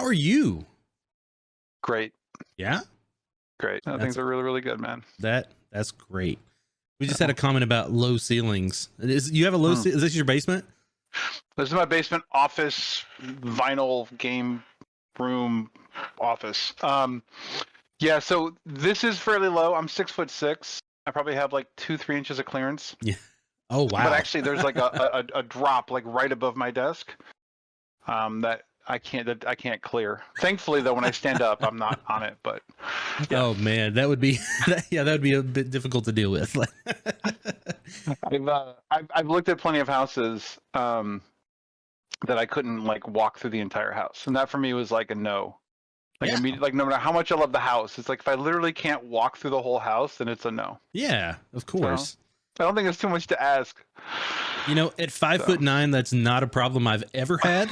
are you? Great. Yeah? Great. Things are really, really good, man. That's great. We just had a comment about low ceilings. You have a low is this your basement? This is my basement office, vinyl game room office. Yeah, so this is fairly low. I'm 6'6". I probably have like 2-3 inches of clearance. Yeah. Oh wow. But actually there's like a drop like right above my desk. That I can't clear. Thankfully though, when I stand up, I'm not on it, but yeah. Oh man, that would be that would be a bit difficult to deal with. I've looked at plenty of houses that I couldn't like walk through the entire house, and that for me was like a no. Like like no matter how much I love the house, it's like if I literally can't walk through the whole house, then it's a no. Yeah, of course. So, I don't think it's too much to ask. You know, at 5'9", that's not a problem I've ever had.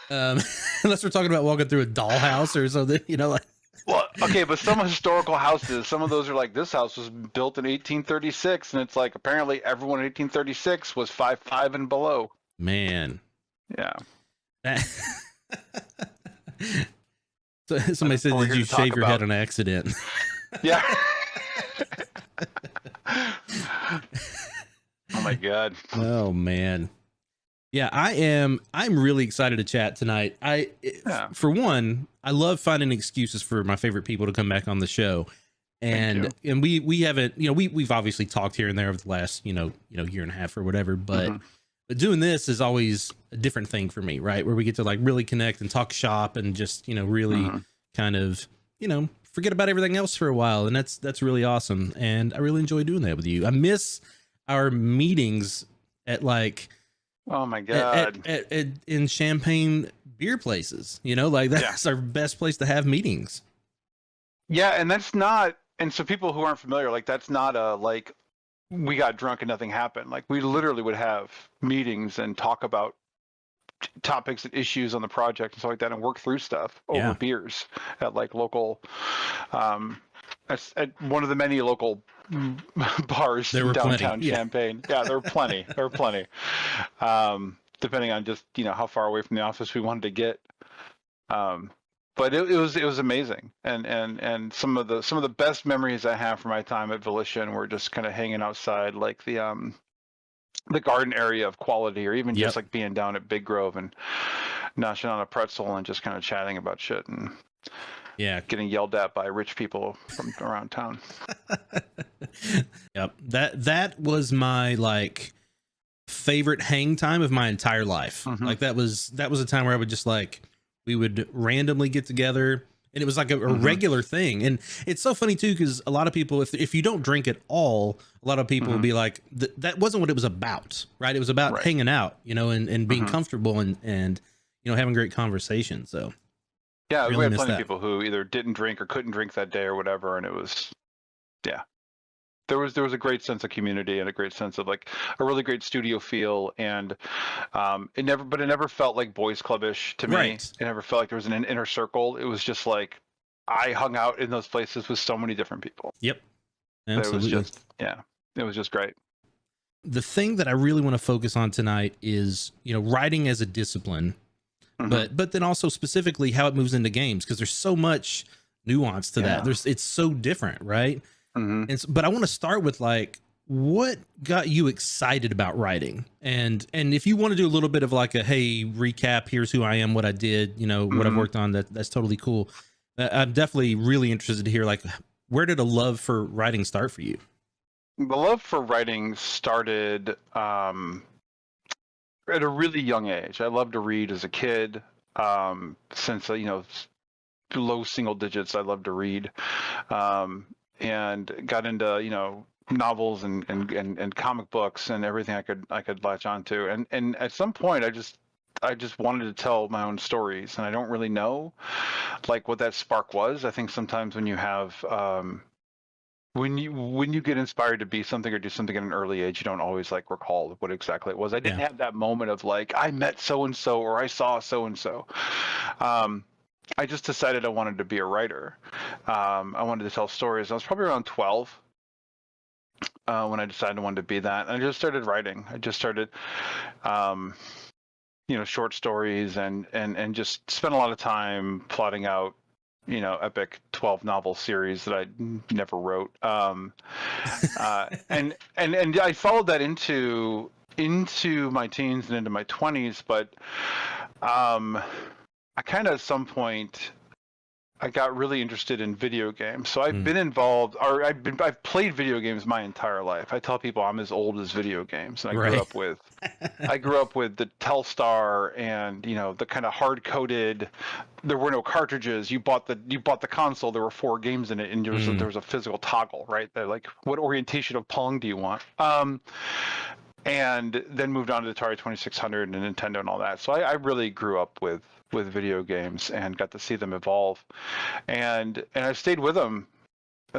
Unless we're talking about walking through a dollhouse or something, you know, like. Well, okay, but some historical houses, some of those are like, this house was built in 1836, and it's like apparently everyone in 1836 was 5'5" and below. Man. Yeah. So somebody said, "Did you shave your head on accident?" Yeah. Oh my God. Oh man. Yeah, I'm really excited to chat tonight. For one, I love finding excuses for my favorite people to come back on the show. And we haven't, you know, we've obviously talked here and there over the last, year and a half or whatever, but doing this is always a different thing for me, right? Where we get to like really connect and talk shop and just, really kind of, forget about everything else for a while. And that's really awesome. And I really enjoy doing that with you. I miss our meetings at like, oh my God, in Champagne beer places, like that's our best place to have meetings. Yeah. And that's not, and so people who aren't familiar, like that's not a, like, we got drunk and nothing happened. Like we literally would have meetings and talk about topics and issues on the project and stuff like that, and work through stuff over beers at like local, at one of the many local bars in downtown Champaign. Yeah, there were plenty. There were plenty. Depending on just how far away from the office we wanted to get. But it was amazing, and some of the best memories I have from my time at Volition were just kind of hanging outside like the garden area of Quality, or even just like being down at Big Grove and noshing on a pretzel and just kind of chatting about shit and getting yelled at by rich people from around town. Yep, that was my like favorite hang time of my entire life. Like that was a time where I would just like. We would randomly get together, and it was like a regular thing. And it's so funny too, because a lot of people, if you don't drink at all, a lot of people will be like, that wasn't what it was about, right? It was about hanging out, and being comfortable and having great conversations. So yeah, really we had plenty of people who either didn't drink or couldn't drink that day or whatever, and it was there was a great sense of community and a great sense of like a really great studio feel, and it never felt like boys clubbish to me. It never felt like there was an inner circle. It was just like I hung out in those places with so many different people. Yep, absolutely. It was just great. The thing that I really want to focus on tonight is writing as a discipline, but then also specifically how it moves into games, because there's so much nuance to that. It's so different, right? But I want to start with like, what got you excited about writing? And if you want to do a little bit of like a, hey, recap, here's who I am, what I did, what I've worked on, that's totally cool. I'm definitely really interested to hear, like, where did a love for writing start for you? The love for writing started at a really young age. I loved to read as a kid. Since, low single digits, I loved to read. And got into novels and comic books and everything I could latch onto, and at some point I just wanted to tell my own stories, and I don't really know like what that spark was. I think sometimes when you have when you get inspired to be something or do something at an early age, you don't always like recall what exactly it was. I didn't have that moment of like I met so and so or I saw so and so. I just decided I wanted to be a writer. I wanted to tell stories. I was probably around 12 when I decided I wanted to be that. And I just started writing. I just started short stories and just spent a lot of time plotting out, epic 12 novel series that I never wrote. And I followed that into my teens and into my 20s, but I kind of at some point I got really interested in video games. So I've been involved, or I've played video games my entire life. I tell people I'm as old as video games, and I grew up with the Telstar and the kind of hard coded. There were no cartridges. You bought the console. There were 4 games in it, and there was a physical toggle, right? They're like, what orientation of Pong do you want? And then moved on to the Atari 2600 and Nintendo and all that. So I really grew up with video games and got to see them evolve, and I've stayed with them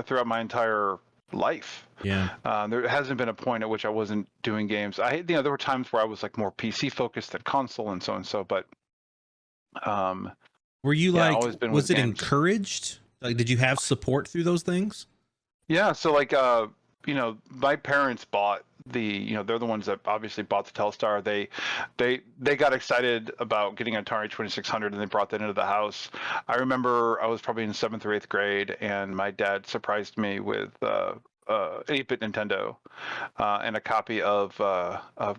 throughout my entire life. Yeah. There hasn't been a point at which I wasn't doing games. There were times where I was like more PC focused than console and so, but were you always been was it games. Encouraged? Like, did you have support through those things? Yeah. So like, my parents bought they're the ones that obviously bought the Telstar. They got excited about getting an Atari 2600 and they brought that into the house. I remember I was probably in 7th or 8th grade and my dad surprised me with 8-bit Nintendo and a copy of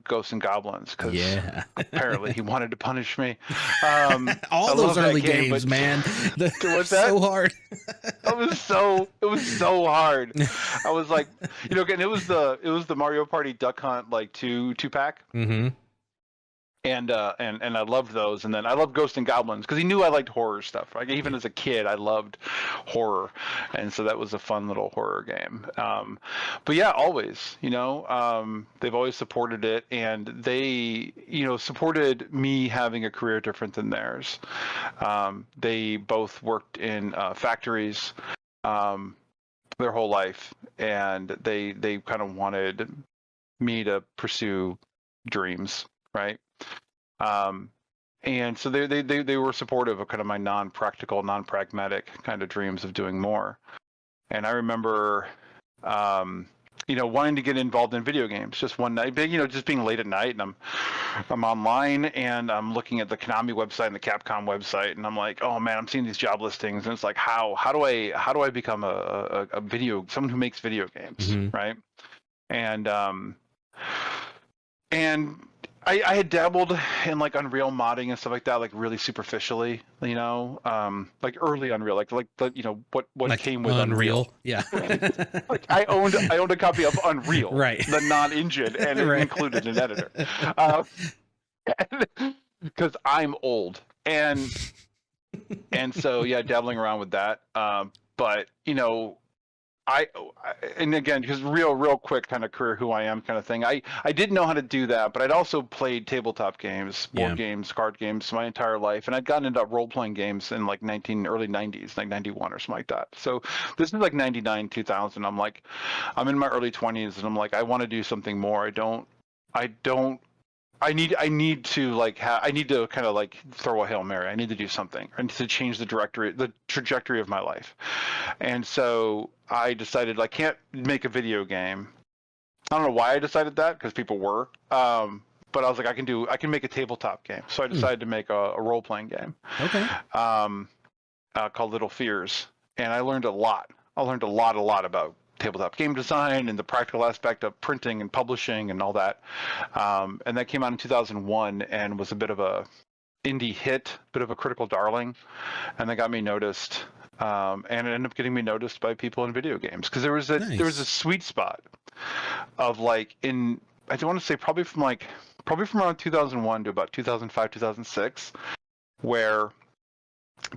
Ghosts and Goblins because apparently he wanted to punish me. All those early games, man. What's that? So hard. It was so hard. I was like, again, it was the Mario Party Duck Hunt like two pack. Mm-hmm. And I loved those, and then I loved Ghosts and Goblins because he knew I liked horror stuff. Like even as a kid, I loved horror, and so that was a fun little horror game. But yeah, always, they've always supported it, and they, supported me having a career different than theirs. They both worked in factories their whole life, and they kind of wanted me to pursue dreams, right? And so they were supportive of kind of my non-practical, non-pragmatic kind of dreams of doing more. And I remember, wanting to get involved in video games just one night, just being late at night, and I'm online and I'm looking at the Konami website and the Capcom website, and I'm like, oh man, I'm seeing these job listings, and it's like, how do I become someone who makes video games, right? And I had dabbled in like Unreal modding and stuff like that, like really superficially, like early Unreal, like what like came with Unreal. Yeah. Like I owned a copy of Unreal, right? The non-engine, and it included an editor, because I'm old, and so yeah, dabbling around with that, but and again, because real quick kind of career, who I am kind of thing. I didn't know how to do that, but I'd also played tabletop games, board games, card games my entire life, and I'd gotten into role-playing games in like early 90s, like 91 or something like that. So this is like 99, 2000. I'm in my early 20s, and I'm like, I want to do something more. I need to kind of like throw a Hail Mary. I need to do something. I need to change the trajectory of my life. And so I decided I can't make a video game. I don't know why I decided that, because people were. But I was like, I can make a tabletop game. So I decided to make a role-playing game. Okay. Called Little Fears. And I learned a lot. I learned a lot about tabletop game design and the practical aspect of printing and publishing and all that. And that came out in 2001 and was a bit of a indie hit, bit of a critical darling. And that got me noticed. And it ended up getting me noticed by people in video games, because there was a sweet spot of like I want to say probably from around 2001 to about 2005, 2006, where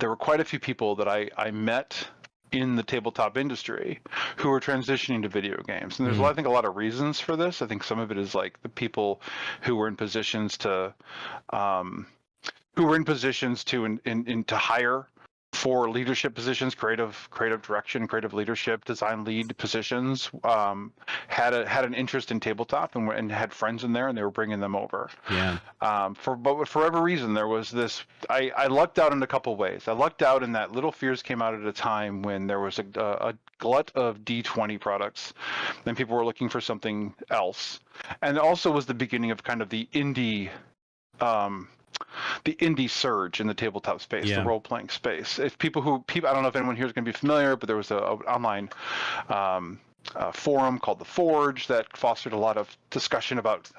there were quite a few people that I met in the tabletop industry who are transitioning to video games. And there's I think a lot of reasons for this. I think some of it is like the people who were in positions to to hire for leadership positions, creative direction, creative leadership, design lead positions, had an interest in tabletop and had friends in there, and they were bringing them over. Yeah. But for whatever reason, there was this. I lucked out in a couple ways. I lucked out in that Little Fears came out at a time when there was a glut of D20 products, and people were looking for something else. And it also was the beginning of kind of the indie the indie surge in the tabletop space, the Yeah. role playing space. If people, I don't know if anyone here is going to be familiar, but there was a online forum called The Forge that fostered a lot of discussion about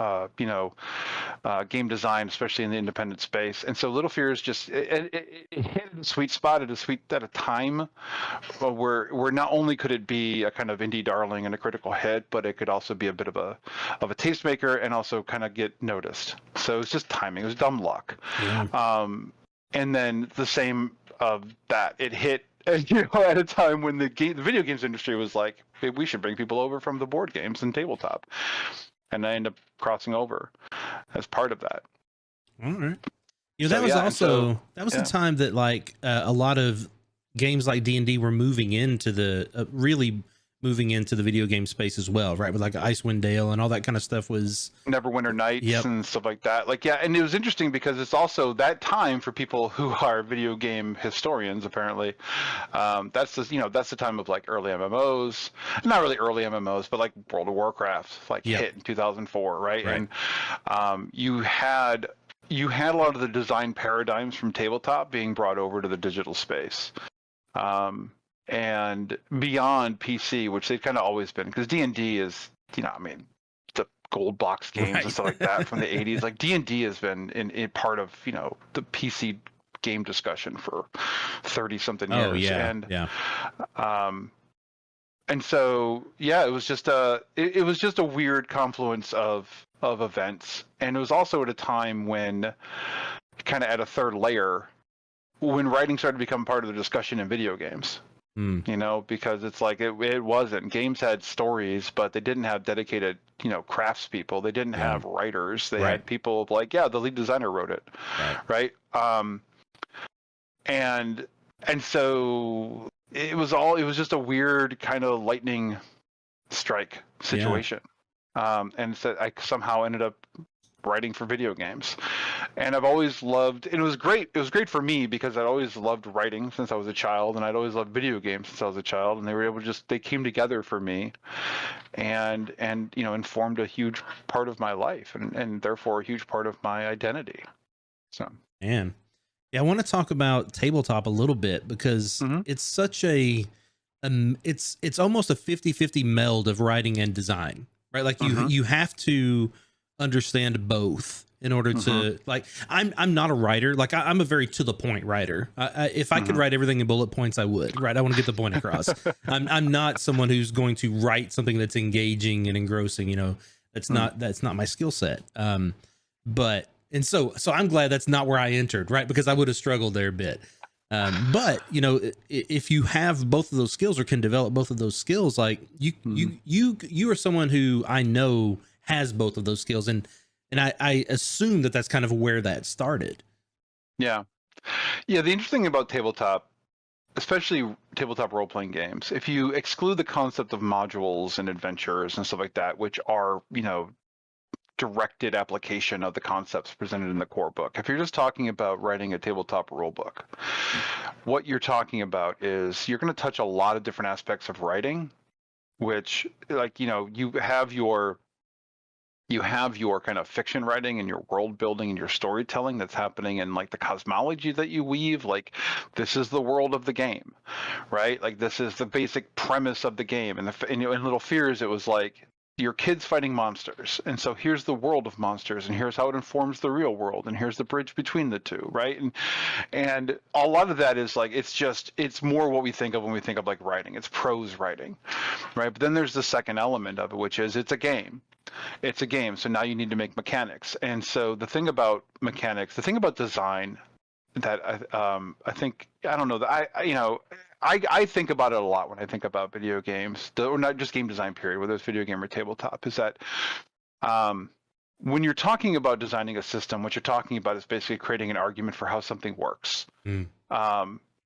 game design, especially in the independent space. And so Little Fears just it hit a sweet spot at a time where not only could it be a kind of indie darling and a critical hit, but it could also be a bit of a tastemaker and also kind of get noticed. So it was just timing. It was dumb luck. Yeah. And then the same of that, it hit at a time when the video games industry was like, hey, we should bring people over from the board games and tabletop, and I ended up crossing over as part of that. All right. That was also the time that like a lot of games like D&D were moving into the really moving into the video game space as well, right? With like Icewind Dale and all that kind of stuff was Neverwinter Nights and stuff like that. Like, yeah, and it was interesting because it's also that time for people who are video game historians, apparently. That's the time of like early MMOs, not really early MMOs, but like World of Warcraft, hit in 2004, right? And you had a lot of the design paradigms from tabletop being brought over to the digital space. And beyond PC, which they've kind of always been, because D&D is, the gold box games and stuff like that from the 80s. Like D&D has been in part of, the PC game discussion for 30 something years. Oh, yeah. And so, it was just a weird confluence of events. And it was also at a time when, kind of at a third layer, when writing started to become part of the discussion in video games. Because it's like it wasn't. Games had stories, but they didn't have dedicated, craftspeople. They didn't have writers. They had people like, the lead designer wrote it, right? And so it was just a weird kind of lightning strike situation. And so I somehow ended up writing for video games, and I've always loved, and it was great for me because I'd always loved writing since I was a child, and I'd always loved video games since I was a child, and they were able to they came together for me and informed a huge part of my life and therefore a huge part of my identity. So I want to talk about tabletop a little bit because it's such a it's almost a 50-50 meld of writing and design, right? Like you have to understand both in order to like, I'm not a writer. Like I'm a very to the point writer. If I could write everything in bullet points, I would, right? I want to get the point across. I'm not someone who's going to write something that's engaging and engrossing, that's not my skill set. But I'm glad that's not where I entered, right? Because I would have struggled there a bit. But if you have both of those skills or can develop both of those skills, like you are someone who I know has both of those skills, and I assume that's kind of where that started. The interesting thing about tabletop, especially tabletop role-playing games, if you exclude the concept of modules and adventures and stuff like that, which are directed application of the concepts presented in the core book, if you're just talking about writing a tabletop rule book, what you're talking about is you're going to touch a lot of different aspects of writing, which you have your kind of fiction writing and your world building and your storytelling that's happening in like the cosmology that you weave. Like this is the world of the game, right? Like this is the basic premise of the game. And in Little Fears, it was like your kids fighting monsters. And so here's the world of monsters, and here's how it informs the real world, and here's the bridge between the two, right? And a lot of that is like, it's more what we think of when we think of like writing. It's prose writing, right? But then there's the second element of it, which is it's a game. It's a game, so now you need to make mechanics. And so the thing about mechanics, the thing about design that I think, I don't know, that I think about it a lot when I think about video games, or not just game design period, whether it's video game or tabletop, is that when you're talking about designing a system, what you're talking about is basically creating an argument for how something works.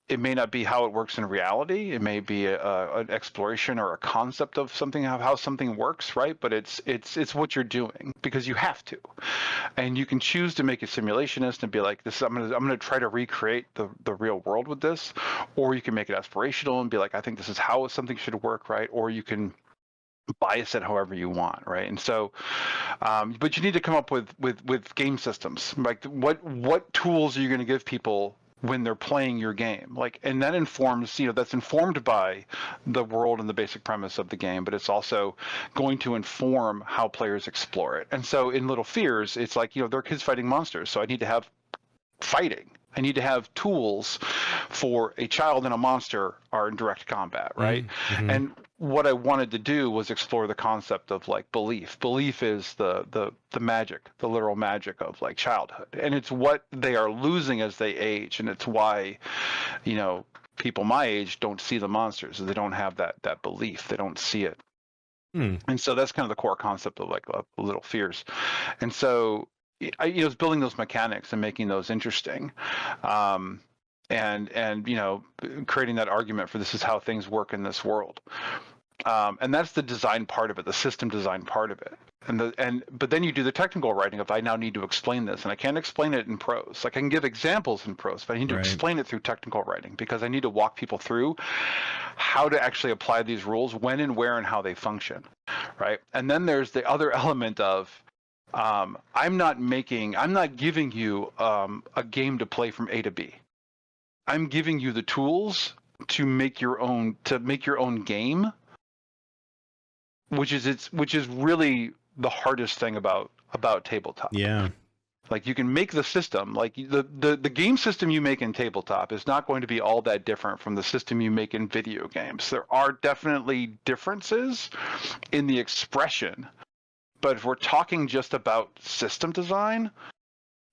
It may not be how it works in reality. It may be an exploration or a concept of something, of how something works, right? But it's what you're doing because you have to, and you can choose to make a simulationist and be like, "This I'm gonna try to recreate the real world with this," or you can make it aspirational and be like, "I think this is how something should work," right? Or you can bias it however you want, right? And so, but you need to come up with game systems. Like what tools are you going to give people when they're playing your game? Like, and that informs, that's informed by the world and the basic premise of the game, but it's also going to inform how players explore it. And so in Little Fears, it's like, they're kids fighting monsters, so I need to have fighting. I need to have tools for a child and a monster are in direct combat, right? Mm-hmm. And what I wanted to do was explore the concept of like belief. Belief is the magic, the literal magic of like childhood, and it's what they are losing as they age, and it's why, people my age don't see the monsters. They don't have that belief. They don't see it. And so that's kind of the core concept of like Little Fears. And so it's building those mechanics and making those interesting, and creating that argument for this is how things work in this world, and that's the design part of it, the system design part of it. But then you do the technical writing of I now need to explain this, and I can't explain it in prose. Like I can give examples in prose, but I need to explain it through technical writing because I need to walk people through how to actually apply these rules, when and where and how they function, right? And then there's the other element of I'm not giving you a game to play from A to B. I'm giving you the tools to make your own game, which is really the hardest thing about tabletop. Yeah. Like you can make the system, like the game system you make in tabletop is not going to be all that different from the system you make in video games. There are definitely differences in the expression. But if we're talking just about system design,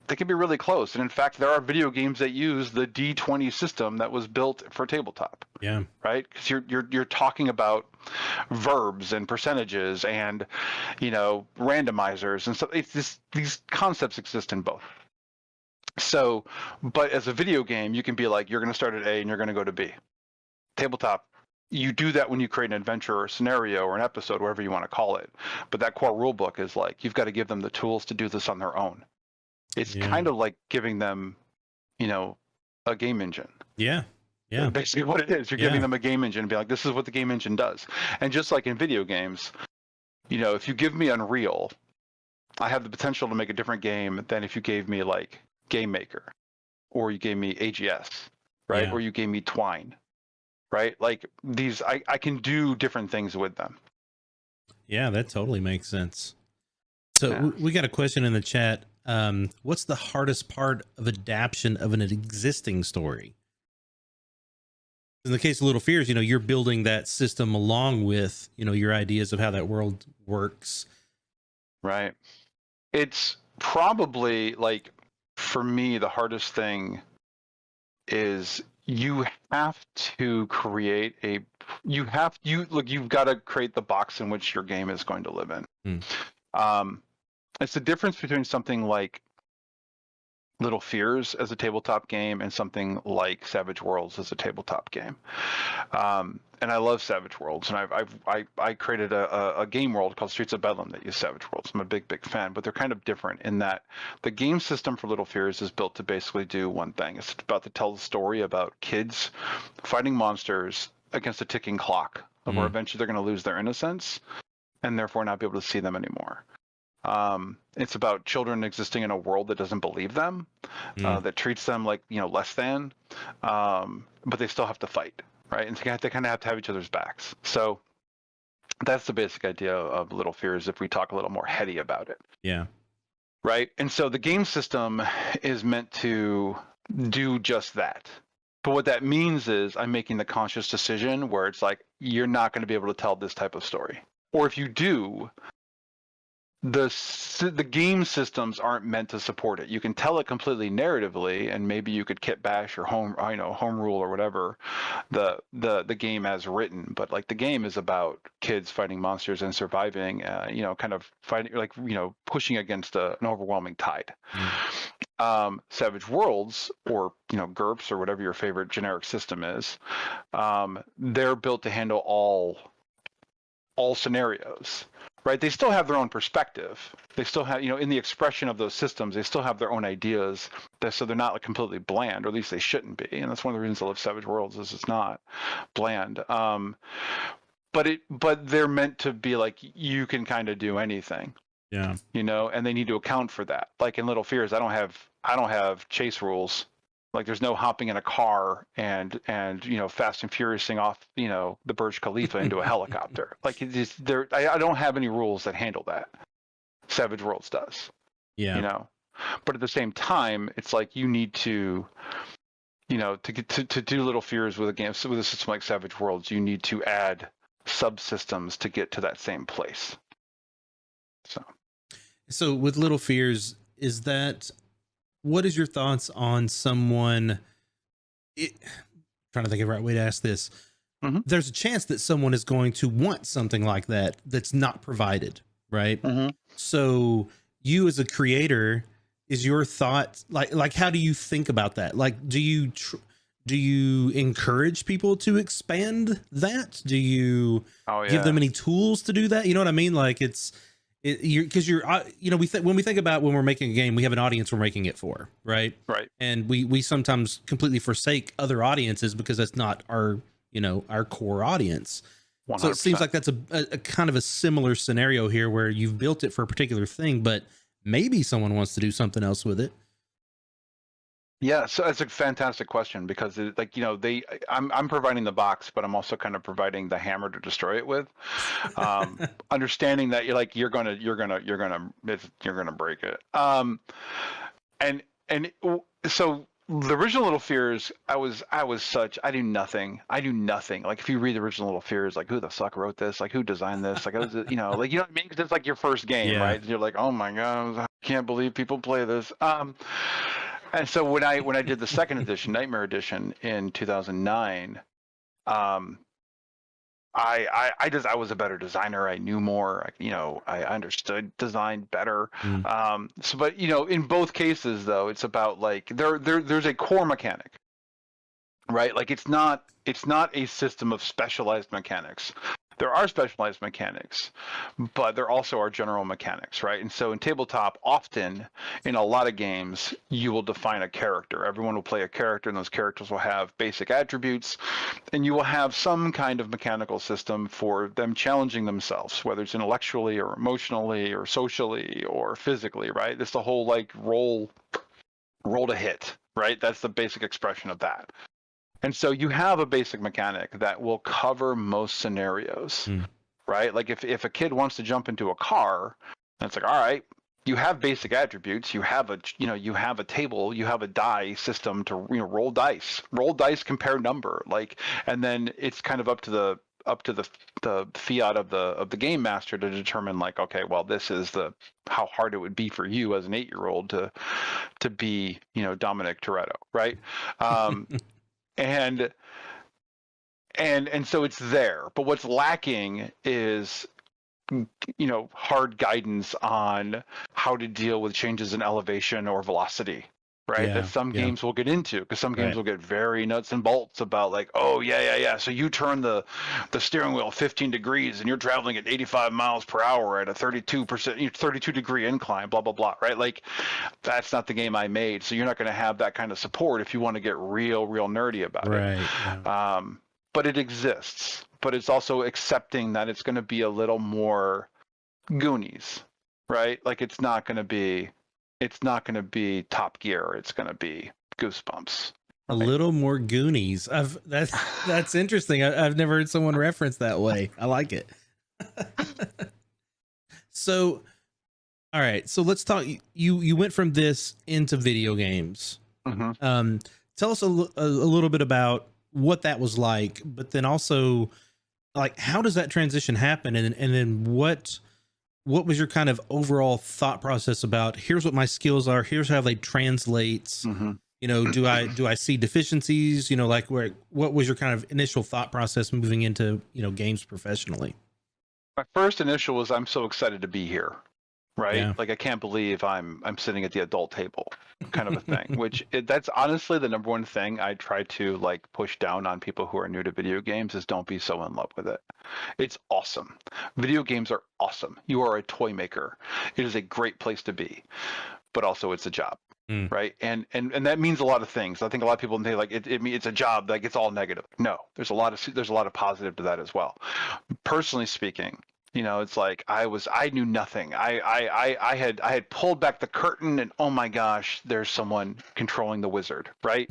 they can be really close. And in fact, there are video games that use the D20 system that was built for tabletop. Yeah. Right? Because you're talking about verbs and percentages and randomizers and stuff. These concepts exist in both. So, but as a video game, you can be like, you're going to start at A and you're going to go to B. Tabletop, you do that when you create an adventure or a scenario or an episode, whatever you want to call it. But that core rule book is like, you've got to give them the tools to do this on their own. It's kind of like giving them, a game engine. Yeah. Yeah. That's basically what it is. You're giving them a game engine and be like, this is what the game engine does. And just like in video games, if you give me Unreal, I have the potential to make a different game than if you gave me like Game Maker or you gave me AGS, right? Yeah. Or you gave me Twine. Right? Like these, I can do different things with them. Yeah, that totally makes sense. So we got a question in the chat. What's the hardest part of adaptation of an existing story? In the case of Little Fears, you're building that system along with, your ideas of how that world works. Right. It's probably like, for me, the hardest thing is you have to create you've got to create the box in which your game is going to live in. It's the difference between something like Little Fears as a tabletop game and something like Savage Worlds as a tabletop game. And I love Savage Worlds, and I created a game world called Streets of Bedlam that used Savage Worlds. I'm a big fan, but they're kind of different in that the game system for Little Fears is built to basically do one thing. It's about to tell the story about kids fighting monsters against a ticking clock, where eventually they're going to lose their innocence and therefore not be able to see them anymore. It's about children existing in a world that doesn't believe them, that treats them like less than, but they still have to fight. Right, and they kind of have to have each other's backs. So that's the basic idea of Little Fears if we talk a little more heady about it. Yeah. Right, and so the game system is meant to do just that. But what that means is I'm making the conscious decision where it's like, you're not going to be able to tell this type of story. Or if you do, the game systems aren't meant to support it. You can tell it completely narratively, and maybe you could kit bash or home rule or whatever the game as written. But like the game is about kids fighting monsters and surviving, kind of fighting, like pushing against an overwhelming tide. Savage Worlds, or GURPS, or whatever your favorite generic system is, they're built to handle all scenarios. Right, they still have their own perspective. They still have, in the expression of those systems, they still have their own ideas. So they're not like completely bland, or at least they shouldn't be. And that's one of the reasons I love Savage Worlds, is it's not bland. but they're meant to be like you can kind of do anything. Yeah. You know, and they need to account for that. Like in Little Fears, I don't have chase rules. Like there's no hopping in a car and you know Fast and Furiousing off you know the Burj Khalifa into a helicopter. Like it's just, I don't have any rules that handle that. Savage Worlds does. Yeah. You know, but at the same time, it's like you need to, you know, to do Little Fears with a game with a system like Savage Worlds, you need to add subsystems to get to that same place. So with Little Fears, is that what is your thoughts on someone? Trying to think of the right way to ask this. Mm-hmm. There's a chance that someone is going to want something like that's not provided, right? Mm-hmm. So you as a creator, is your thought like how do you think about that? Like, do you encourage people to expand that? Do you give them any tools to do that? You know what I mean? Like because you're you know, when we think about when we're making a game, we have an audience we're making it for, right? Right. And we sometimes completely forsake other audiences because that's not our, you know, our core audience. 100%. So it seems like that's a kind of a similar scenario here where you've built it for a particular thing, but maybe someone wants to do something else with it. Yeah, so that's a fantastic question because like, you know, I'm providing the box, but I'm also kind of providing the hammer to destroy it with. Understanding that you're gonna break it. And so the original Little Fears, I do nothing. Like if you read the original Little Fears, like who the fuck wrote this? Like who designed this? Like you know what I mean? Because it's like your first game, right? And you're like, oh my god, I can't believe people play this. And so when I did the second edition, Nightmare Edition in 2009, I was a better designer. I knew more. You know, I understood design better. So, but you know, in both cases though, it's about like there's a core mechanic, right? Like it's not a system of specialized mechanics. There are specialized mechanics, but there also are general mechanics, right? And so in tabletop, often in a lot of games, you will define a character. Everyone will play a character, and those characters will have basic attributes, and you will have some kind of mechanical system for them challenging themselves, whether it's intellectually or emotionally or socially or physically, right? It's the whole like roll to hit, right? That's the basic expression of that. And so you have a basic mechanic that will cover most scenarios, right? Like if a kid wants to jump into a car, it's like, all right, you have basic attributes. You have a table, you have a die system to roll dice, compare number, like, and then it's kind of up to the fiat of the game master to determine like, okay, well, this is how hard it would be for you as an 8-year-old to be Dominic Toretto, right? And so it's there, but what's lacking is hard guidance on how to deal with changes in elevation or velocity, right? That some games will get into, because some games will get very nuts and bolts about like, oh yeah, so you turn the steering wheel 15 degrees and you're traveling at 85 miles per hour at a 32 degree incline, blah blah blah, right? Like that's not the game I made, so you're not going to have that kind of support if you want to get real nerdy about it. Yeah. But it exists, but it's also accepting that it's going to be a little more Goonies, right? Like it's not going to be Top Gear. It's going to be Goosebumps. Right? A little more Goonies. That's interesting. I've never heard someone reference that way. I like it. So, all right. So let's talk. You went from this into video games. Mm-hmm. Tell us a little bit about what that was like, but then also like how does that transition happen, and then what was your kind of overall thought process about here's what my skills are, here's how they translate. Mm-hmm. Do I see deficiencies, like what was your kind of initial thought process moving into games professionally? My first initial was I'm so excited to be here, right? Yeah. Like I can't believe I'm sitting at the adult table, kind of a thing. Which that's honestly the number one thing I try to like push down on people who are new to video games is don't be so in love with it. It's awesome. Video games are awesome. You are a toy maker. It is a great place to be. but also it's a job. Right. And that means a lot of things. I think a lot of people think like it's a job, like it's all negative. No, there's a lot of positive to that as well. Personally speaking, it's like I knew nothing. I had pulled back the curtain and oh my gosh, there's someone controlling the wizard, right?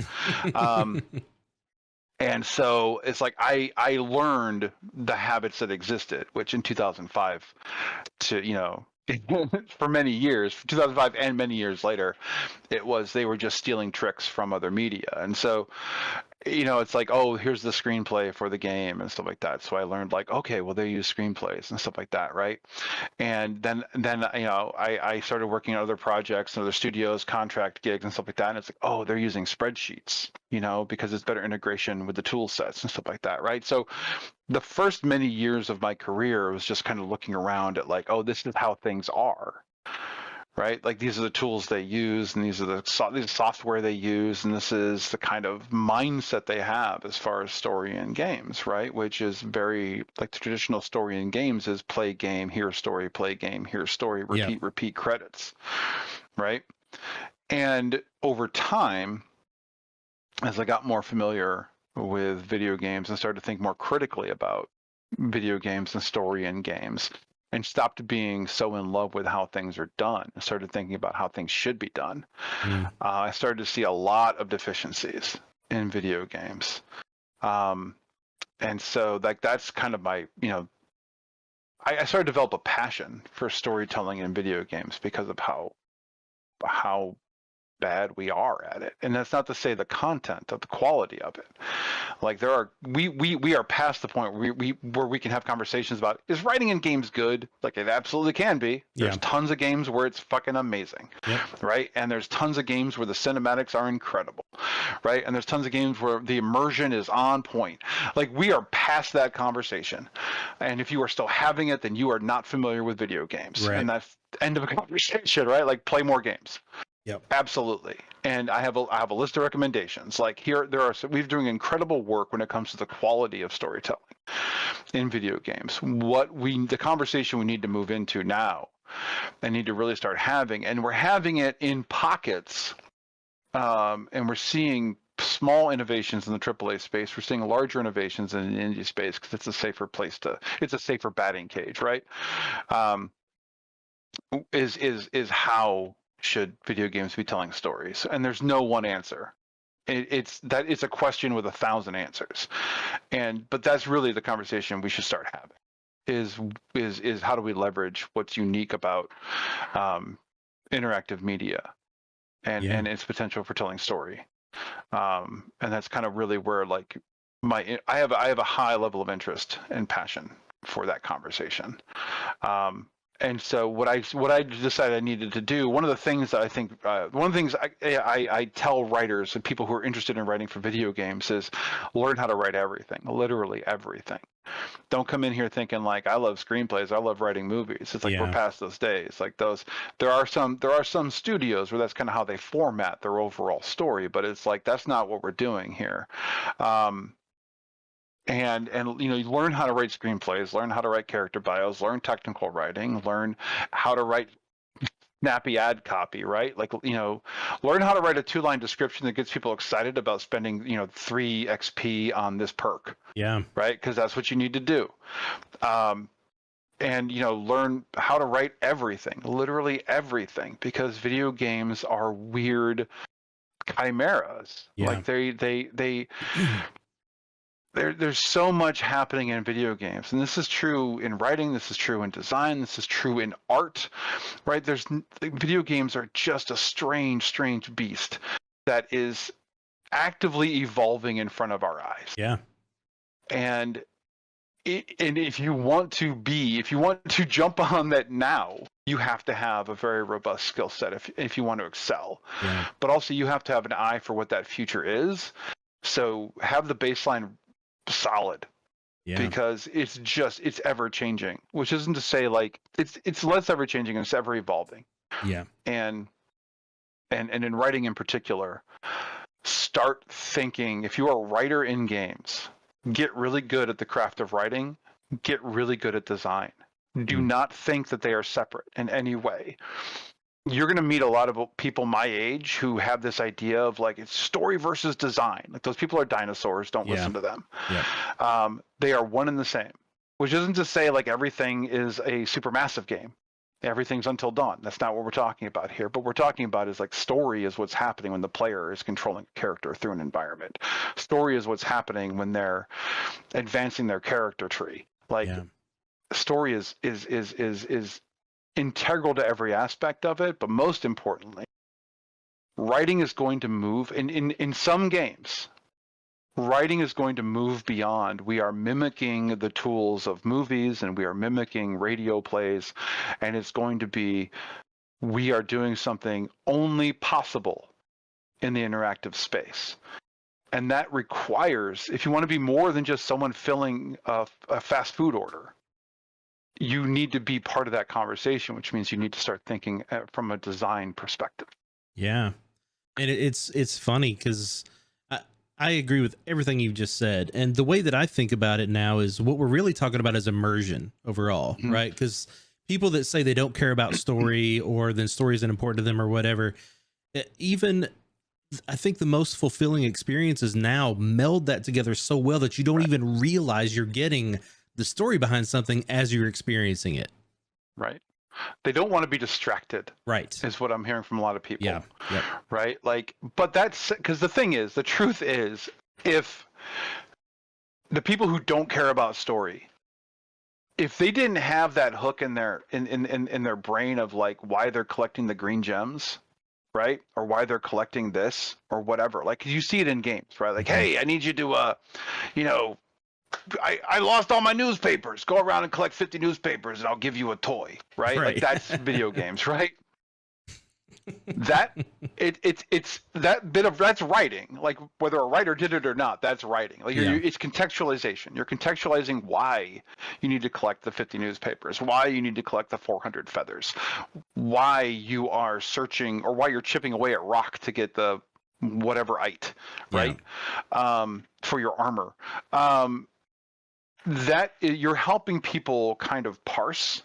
And so it's like I learned the habits that existed, which in 2005 to for many years, 2005 and many years later, they were just stealing tricks from other media. And so, it's like, oh, here's the screenplay for the game and stuff like that. So I learned like, okay, well, they use screenplays and stuff like that, right? And then I started working on other projects and other studios, contract gigs and stuff like that. And it's like, oh, they're using spreadsheets, because it's better integration with the tool sets and stuff like that, right? So the first many years of my career was just kind of looking around at like, oh, this is how things are. Right, like these are the tools they use, and these are the software they use, and this is the kind of mindset they have as far as story in games, right? Which is very like the traditional story in games is play game, here story, play game, here story, repeat credits, right? And over time, as I got more familiar with video games and started to think more critically about video games and story in games, and stopped being so in love with how things are done and started thinking about how things should be done. I started to see a lot of deficiencies in video games. And so that's kind of my, I started to develop a passion for storytelling in video games because of how bad we are at it. And that's not to say the content of the quality of it. Like we are past the point where we can have conversations about, is writing in games good? Like it absolutely can be. There's tons of games where it's fucking amazing, right? And there's tons of games where the cinematics are incredible, right? And there's tons of games where the immersion is on point. Like we are past that conversation. And if you are still having it, then you are not familiar with video games. Right. And that's the end of a conversation, right? Like play more games. Yep. Absolutely. And I have a list of recommendations. Like we're doing incredible work when it comes to the quality of storytelling in video games. The conversation we need to move into now and need to really start having, and we're having it in pockets, and we're seeing small innovations in the AAA space. We're seeing larger innovations in the indie space because it's a safer it's a safer batting cage, right? Is how should video games be telling stories? And there's no one answer. It's a question with 1,000 answers. But that's really the conversation we should start having. Is how do we leverage what's unique about interactive media and its potential for telling story. And that's kind of really where like I have a high level of interest and passion for that conversation. And so what I decided I needed to do, one of the things that I think, one of the things I tell writers and people who are interested in writing for video games is learn how to write everything, literally everything. Don't come in here thinking like, I love screenplays, I love writing movies. It's like we're past those days. Like there are some studios where that's kind of how they format their overall story, but it's like that's not what we're doing here. And you learn how to write screenplays, learn how to write character bios, learn technical writing, learn how to write snappy ad copy, right? Like learn how to write a 2-line description that gets people excited about spending 3 XP on this perk. Yeah. Right, because that's what you need to do. And learn how to write everything, literally everything, because video games are weird chimeras. Yeah. Like they There's so much happening in video games, and this is true in writing, this is true in design, this is true in art, right? Video games are just a strange beast that is actively evolving in front of our eyes. Yeah. And if you want to jump on that now, you have to have a very robust skill set if you want to excel. Yeah. But also you have to have an eye for what that future is. So have the baseline solid, because it's ever changing, which isn't to say like it's less ever changing and it's ever evolving. And in writing in particular, start thinking, if you're a writer in games, get really good at the craft of writing, get really good at design. Do not think that they are separate in any way. you're going to meet a lot of people my age who have this idea of like it's story versus design. Like those people are dinosaurs. Don't listen to them. Yeah. They are one and the same, which isn't to say like everything is a supermassive game. Everything's Until Dawn. That's not what we're talking about here. But what we're talking about is like story is what's happening when the player is controlling a character through an environment. Story is what's happening when they're advancing their character tree. Like story is integral to every aspect of it, but most importantly, writing is going to move in some games. Writing is going to move beyond. We are mimicking the tools of movies and we are mimicking radio plays, and it's going to be we are doing something only possible in the interactive space. And that requires, if you want to be more than just someone filling a fast food order, you need to be part of that conversation, which means you need to start thinking from a design perspective. Yeah. And it's funny because I agree with everything you've just said. And the way that I think about it now is what we're really talking about is immersion overall, right? Because people that say they don't care about story or then story isn't important to them or whatever, even I think the most fulfilling experiences now meld that together so well that you don't even realize you're getting the story behind something as you're experiencing it. Right. They don't want to be distracted. Right. Is what I'm hearing from a lot of people. Yeah. Yep. Right. Like, but that's because the truth is, if the people who don't care about story, if they didn't have that hook in their in their brain of like why they're collecting the green gems, right, or why they're collecting this or whatever, like you see it in games, right? Like, hey, I need you to, I lost all my newspapers. Go around and collect 50 newspapers, and I'll give you a toy, right? Like that's video games, right? That it's that bit of that's writing. Like whether a writer did it or not, that's writing. Like it's contextualization. You're contextualizing why you need to collect the 50 newspapers, why you need to collect the 400 feathers, why you are searching or why you're chipping away at rock to get the whatever ite, right? For your armor. That you're helping people kind of parse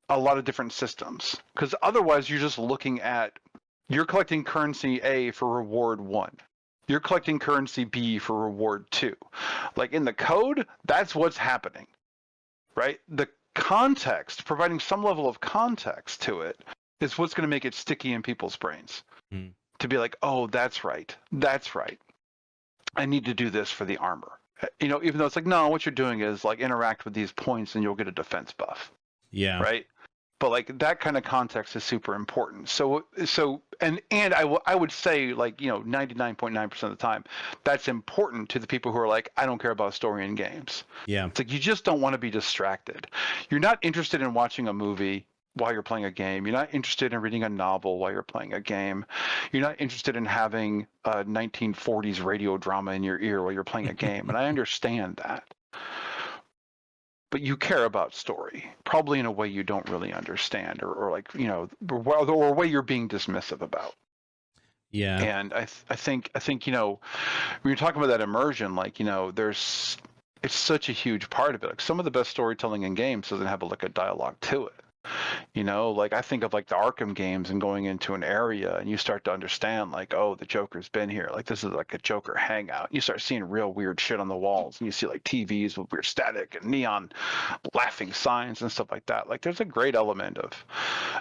a lot of different systems, because otherwise you're just looking at, you're collecting currency A for reward 1. You're collecting currency B for reward 2. Like in the code, that's what's happening, right? The context, providing some level of context to it is what's going to make it sticky in people's brains. To be like, oh, that's right. I need to do this for the armor. Even though it's like, no, what you're doing is like interact with these points and you'll get a defense buff. Yeah. Right. But like that kind of context is super important. So and I would say like 99.9% of the time that's important to the people who are like, I don't care about story in games. Yeah. It's like you just don't want to be distracted. You're not interested in watching a movie while you're playing a game. You're not interested in reading a novel while you're playing a game. You're not interested in having a 1940s radio drama in your ear while you're playing a game. And I understand that. But you care about story, probably in a way you don't really understand or like, or a way you're being dismissive about. Yeah. And I think, when you're talking about that immersion, like, it's such a huge part of it. Like some of the best storytelling in games doesn't have a dialogue to it. Like I think of like the Arkham games and going into an area and you start to understand like, oh, the Joker's been here. Like this is like a Joker hangout. You start seeing real weird shit on the walls and you see like TVs with weird static and neon laughing signs and stuff like that. Like there's a great element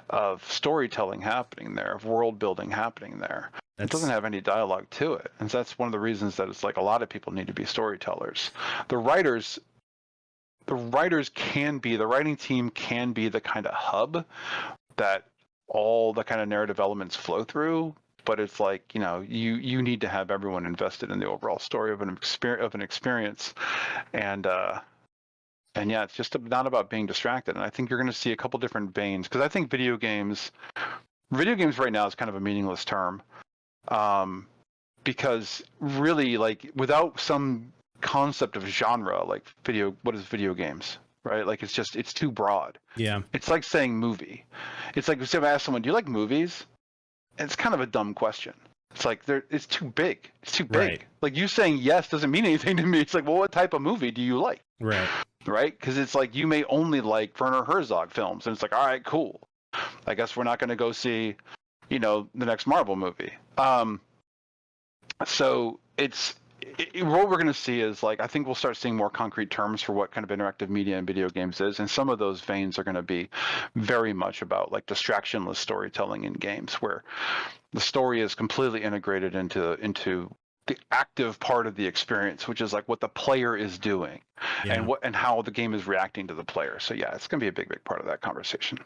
of storytelling happening there, of world building happening there. It doesn't have any dialogue to it. And that's one of the reasons that it's like a lot of people need to be storytellers. The writing team can be the kind of hub that all the kind of narrative elements flow through, but it's like, you need to have everyone invested in the overall story of an experience. And yeah, it's just not about being distracted. And I think you're going to see a couple different veins, because I think video games right now is kind of a meaningless term, because really like without some concept of genre, like what is video games, right? Like it's too broad. Yeah. It's like saying movie. It's like if I ask someone, do you like movies? And it's kind of a dumb question. It's like it's too big. It's too big. Right. Like you saying yes doesn't mean anything to me. It's like, well, what type of movie do you like? Right. Right? Because it's like you may only like Werner Herzog films, and it's like, all right, cool. I guess we're not going to go see, the next Marvel movie. So what we're going to see is, like, I think we'll start seeing more concrete terms for what kind of interactive media and video games is, and some of those veins are going to be very much about like distractionless storytelling in games, where the story is completely integrated into the active part of the experience, which is like what the player is doing, and how the game is reacting to the player. So yeah, it's going to be a big part of that conversation.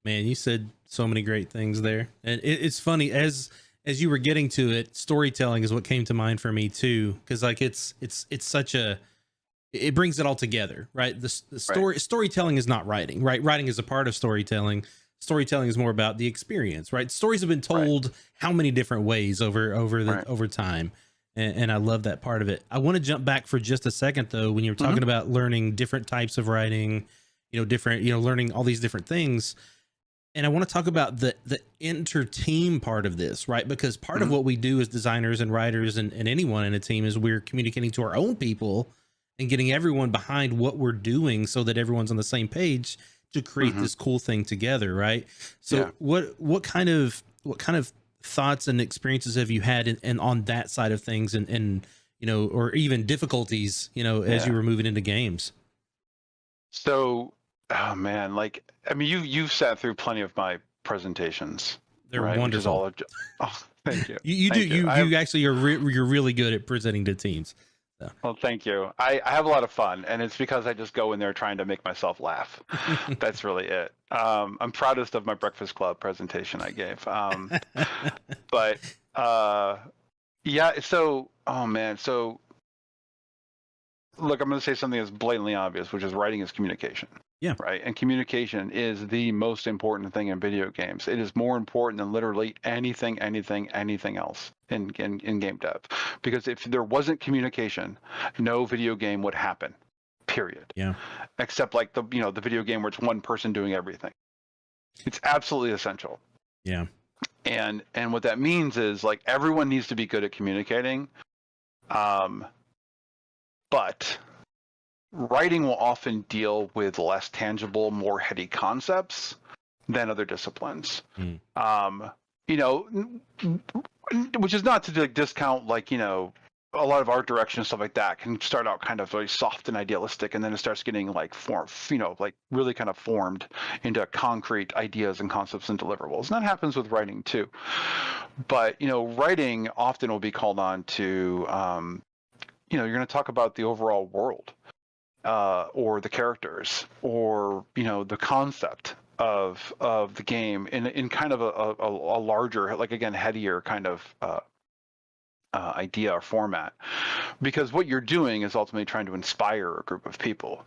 Man, you said so many great things there, and it's funny as you were getting to it. Storytelling is what came to mind for me too, because like it's such a, it brings it all together, right? The storytelling is not writing, right? Writing is a part of storytelling. Storytelling is more about the experience, right? Stories have been told how many different ways over time, and I love that part of it. I want to jump back for just a second though, when you're talking about learning different types of writing, learning all these different things. And I want to talk about the inter-team part of this, right? Because part of what we do as designers and writers and anyone in a team is we're communicating to our own people and getting everyone behind what we're doing so that everyone's on the same page to create this cool thing together, right? So what kind of thoughts and experiences have you had in on that side of things, and or even difficulties, as you were moving into games? So, oh man, like, I mean, you've sat through plenty of my presentations. They're wonderful. Thank you. You actually you're really good at presenting to teams. So. Well, thank you. I have a lot of fun, and it's because I just go in there trying to make myself laugh. That's really it. I'm proudest of my Breakfast Club presentation I gave. But yeah. So, oh man. So, look, I'm going to say something that's blatantly obvious, which is writing is communication. Yeah. Right. And communication is the most important thing in video games. It is more important than literally anything else in game dev. Because if there wasn't communication, no video game would happen. Period. Yeah. Except like the video game where it's one person doing everything. It's absolutely essential. Yeah. And what that means is, like, everyone needs to be good at communicating. But writing will often deal with less tangible, more heady concepts than other disciplines. Which is not to like discount, like, a lot of art direction and stuff like that can start out kind of very soft and idealistic, and then it starts getting like like really kind of formed into concrete ideas and concepts and deliverables. And that happens with writing too. But, writing often will be called on to, you're going to talk about the overall world. Or the characters, or the concept of the game in kind of a larger, like, again, headier kind of idea or format, because what you're doing is ultimately trying to inspire a group of people,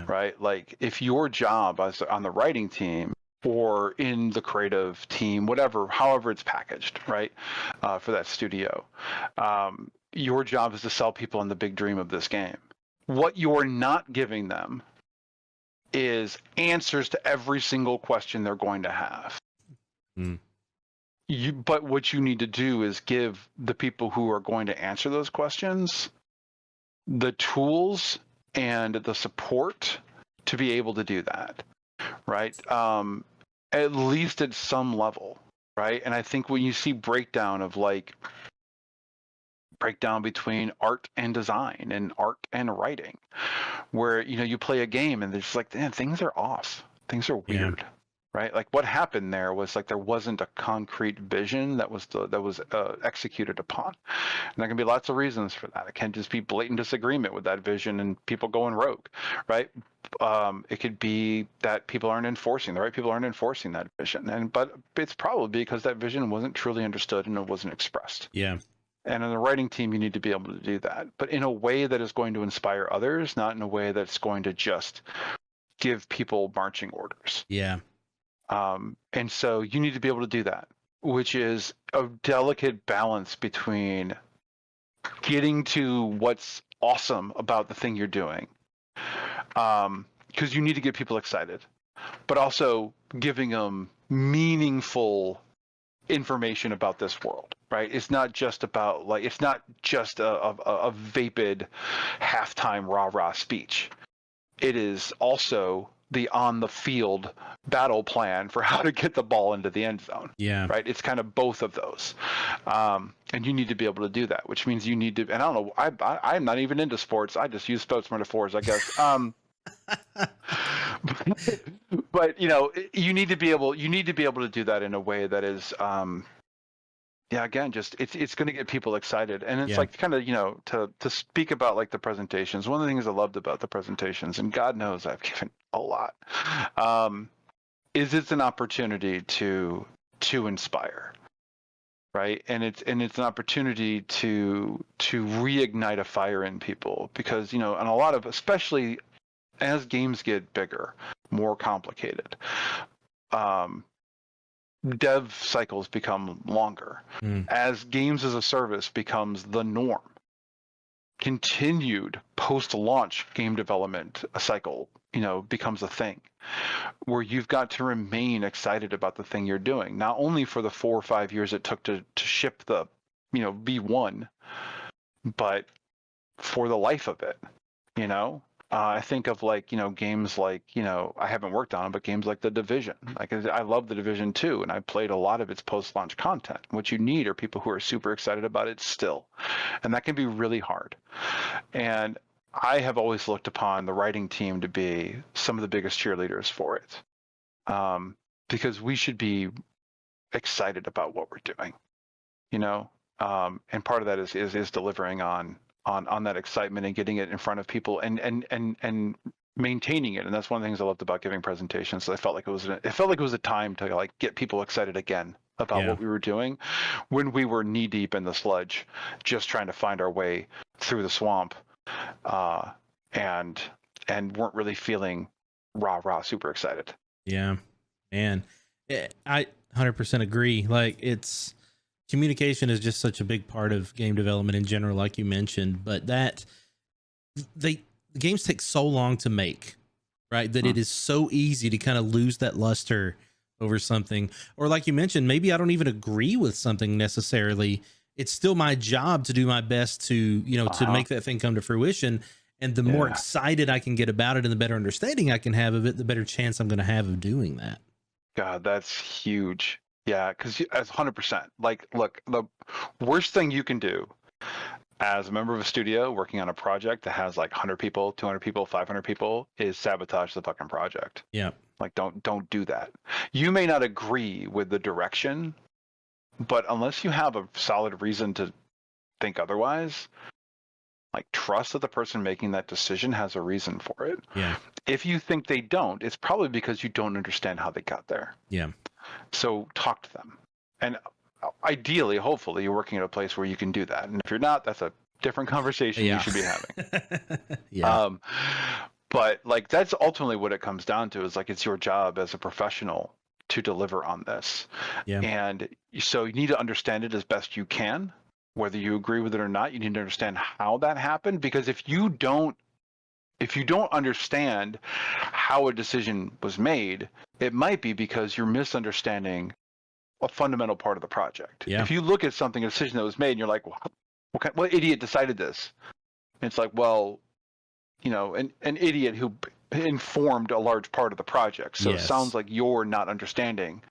right? Like, if your job on the writing team or in the creative team, however it's packaged, right, for that studio, your job is to sell people on the big dream of this game. What you're not giving them is answers to every single question they're going to have. But what you need to do is give the people who are going to answer those questions the tools and the support to be able to do that, right? At least at some level, right? And I think when you see breakdown between art and design and art and writing, where you play a game and there's like, man, things are off, things are weird, right? Like, what happened there was like there wasn't a concrete vision that was executed upon, and there can be lots of reasons for that. It can't just be blatant disagreement with that vision and people going rogue, right? It could be that the right people aren't enforcing that vision, but it's probably because that vision wasn't truly understood and it wasn't expressed. Yeah. And in the writing team, you need to be able to do that, but in a way that is going to inspire others, not in a way that's going to just give people marching orders. Yeah. And so you need to be able to do that, which is a delicate balance between getting to what's awesome about the thing you're doing, because you need to get people excited, but also giving them meaningful information about this world. Right? It's not just about it's not just a vapid halftime rah-rah speech. It is also the on the field battle plan for how to get the ball into the end zone. Yeah. Right. It's kind of both of those. And you need to be able to do that, which means you need to, and I don't know, I'm not even into sports. I just use sports metaphors, I guess. But you need to be able to do that in a way that is, again, just it's going to get people excited. And it's like kind of, to speak about like the presentations. One of the things I loved about the presentations, and God knows I've given a lot, is it's an opportunity to inspire, right? And it's an opportunity to reignite a fire in people, because and a lot of, especially as games get bigger, more complicated, dev cycles become longer. As games as a service becomes the norm, continued post-launch game development cycle becomes a thing where you've got to remain excited about the thing you're doing, not only for the 4 or 5 years it took to ship the V1, but for the life of it. I think of like, games like, I haven't worked on them, but games like The Division. Like, I love The Division 2, and I played a lot of its post-launch content. What you need are people who are super excited about it still. And that can be really hard. And I have always looked upon the writing team to be some of the biggest cheerleaders for it. Because we should be excited about what we're doing, and part of that is delivering on that excitement and getting it in front of people and maintaining it. And that's one of the things I loved about giving presentations. I felt like it was a time to like get people excited again about what we were doing when we were knee deep in the sludge, just trying to find our way through the swamp, and weren't really feeling rah super excited. Yeah, man, I 100% agree. Like, communication is just such a big part of game development in general, like you mentioned, but that the games take so long to make, right? That it is so easy to kind of lose that luster over something. Or like you mentioned, maybe I don't even agree with something necessarily. It's still my job to do my best to, to make that thing come to fruition. And the more excited I can get about it and the better understanding I can have of it, the better chance I'm going to have of doing that. God, that's huge. Yeah, because as 100%. Like, look, the worst thing you can do as a member of a studio working on a project that has like 100 people, 200 people, 500 people is sabotage the fucking project. Yeah. Like, don't do that. You may not agree with the direction, but unless you have a solid reason to think otherwise, like, trust that the person making that decision has a reason for it. Yeah. If you think they don't, it's probably because you don't understand how they got there. Yeah. So talk to them. And ideally, hopefully, you're working at a place where you can do that. And if you're not, that's a different conversation you should be having. But like, that's ultimately what it comes down to, is like, it's your job as a professional to deliver on this. Yeah. And so you need to understand it as best you can. Whether you agree with it or not, you need to understand how that happened. Because if you don't understand how a decision was made, it might be because you're misunderstanding a fundamental part of the project. Yeah. If you look at a decision that was made, and you're like, what idiot decided this? And it's like, well, an idiot who informed a large part of the project. So It sounds like you're not understanding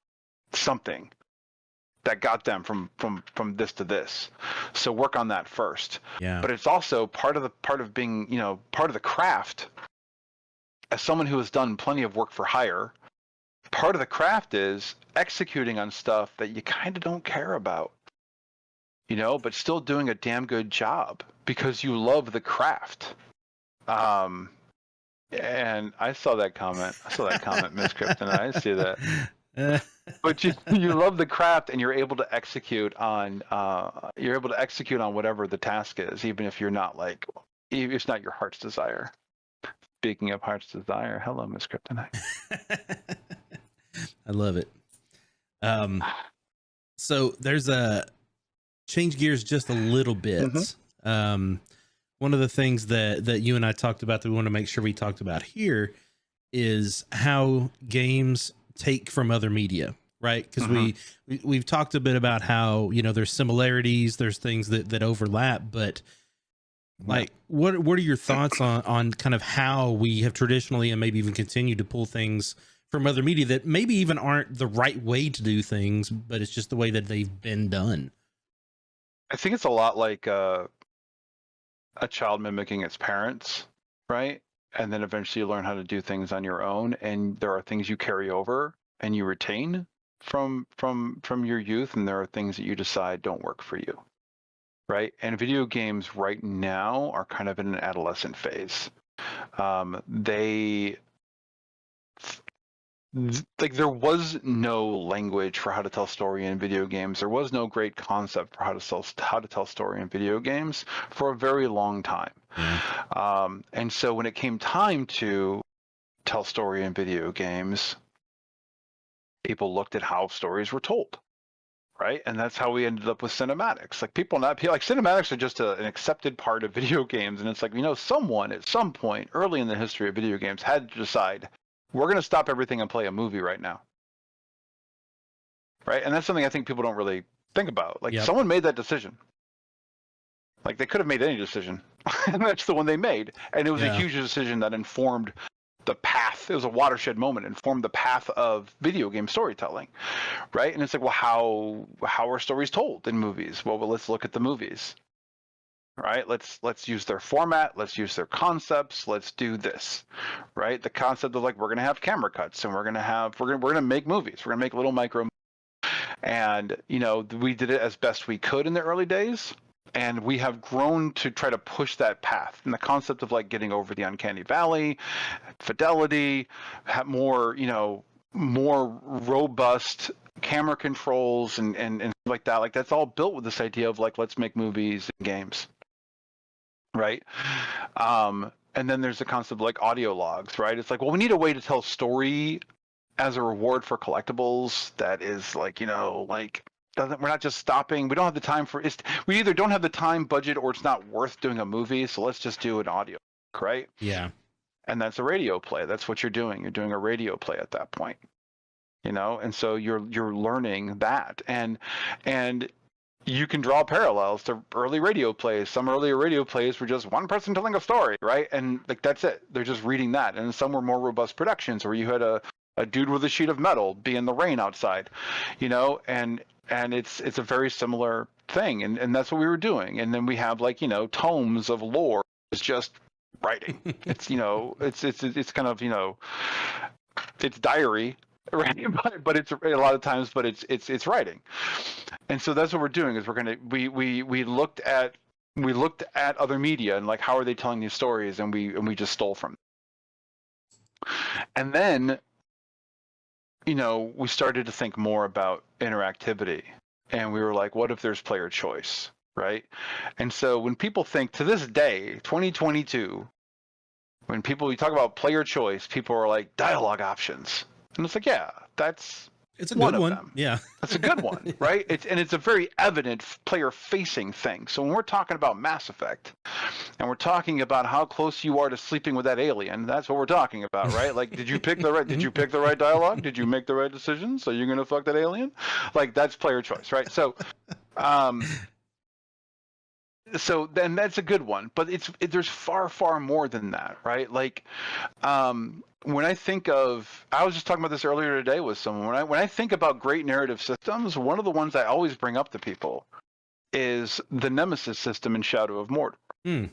something that got them from this to this. So work on that first. Yeah. But it's also part of being, part of the craft. As someone who has done plenty of work for hire, part of the craft is executing on stuff that you kind of don't care about, but still doing a damn good job because you love the craft. And I saw that comment. Miss Krypton. I see that. But you love the craft, and you're able to execute on whatever the task is, even if you're not like, it's not your heart's desire. Speaking of heart's desire, hello, Miss Kryptonite. I love it. So there's change gears just a little bit. Mm-hmm. One of the things that you and I talked about that we want to make sure we talked about here is how games take from other media, right? Because we've talked a bit about how, there's similarities, there's things that overlap, but Like, what are your thoughts on kind of how we have traditionally and maybe even continue to pull things from other media that maybe even aren't the right way to do things, but it's just the way that they've been done? I think it's a lot like a child mimicking its parents, right? And then eventually you learn how to do things on your own, and there are things you carry over and you retain from your youth, and there are things that you decide don't work for you. Right? And video games right now are kind of in an adolescent phase. There was no language for how to tell story in video games. There was no great concept for how to tell story in video games for a very long time. And so when it came time to tell story in video games, people looked at how stories were told. Right, and that's how we ended up with cinematics. Like cinematics are just an accepted part of video games, and it's like, someone at some point early in the history of video games had to decide we're going to stop everything and play a movie right now. Right, and that's something I think people don't really think about. Like someone made that decision. Like they could have made any decision, and that's the one they made, and it was a huge decision that informed the path. It was a watershed moment, informed the path of video game storytelling, right? And it's like, well, how are stories told in movies? Well, let's look at the movies, right? Let's use their format, let's use their concepts, let's do this, right? The concept of like we're gonna have camera cuts, and we're gonna make movies, we're gonna make little micro, and we did it as best we could in the early days. And we have grown to try to push that path. And the concept of like getting over the uncanny valley, fidelity, have more robust camera controls and like that. Like that's all built with this idea of like, let's make movies and games. Right. And then there's the concept of like audio logs, right? It's like, well, we need a way to tell story as a reward for collectibles that is like, we're not just stopping. We don't have the time for it. We either don't have the time, budget, or it's not worth doing a movie. So let's just do an audio, right? Yeah. And that's a radio play. That's what you're doing. You're doing a radio play at that point, And so you're learning that, and you can draw parallels to early radio plays. Some earlier radio plays were just one person telling a story, right? And like that's it. They're just reading that. And some were more robust productions where you had a dude with a sheet of metal be in the rain outside, and it's a very similar thing, and that's what we were doing. And then we have like tomes of lore. It's just writing. It's it's kind of it's diary, right? But it's a lot of times, but it's writing. And so that's what we're doing is we looked at other media and like how are they telling these stories, and we just stole from them. And then we started to think more about interactivity, and we were like, what if there's player choice, right? And so when people think to this day, 2022, when we talk about player choice, people are like dialogue options. And it's like, yeah, it's a good one. Yeah. That's a good one, right? It's a very evident player-facing thing. So when we're talking about Mass Effect, and we're talking about how close you are to sleeping with that alien, that's what we're talking about, right? Like, did you pick the right dialogue? Did you make the right decisions? Are you gonna fuck that alien? Like, that's player choice, right? So, so then that's a good one, but there's far more than that, right? Like, when I think of, I was just talking about this earlier today with someone. When I think about great narrative systems, one of the ones I always bring up to people is the Nemesis system in Shadow of Mordor.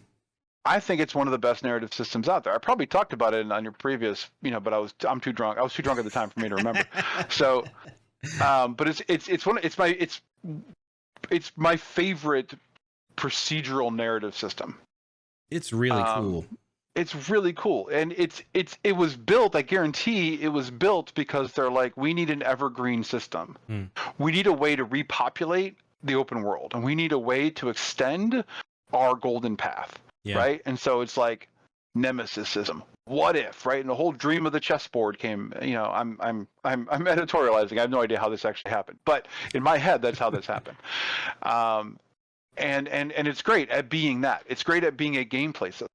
I think it's one of the best narrative systems out there. I probably talked about it on your previous, but I'm too drunk. I was too drunk at the time for me to remember. So, but it's my favorite procedural narrative system. It's really cool. It's really cool, and it was built. I guarantee it was built because they're like, we need an evergreen system. We need a way to repopulate the open world, and we need a way to extend our golden path, right? And so it's like Nemesis system. What if, right? And the whole dream of the chessboard came. I'm editorializing. I have no idea how this actually happened, but in my head, that's how this happened. And it's great at being that. It's great at being a gameplay system.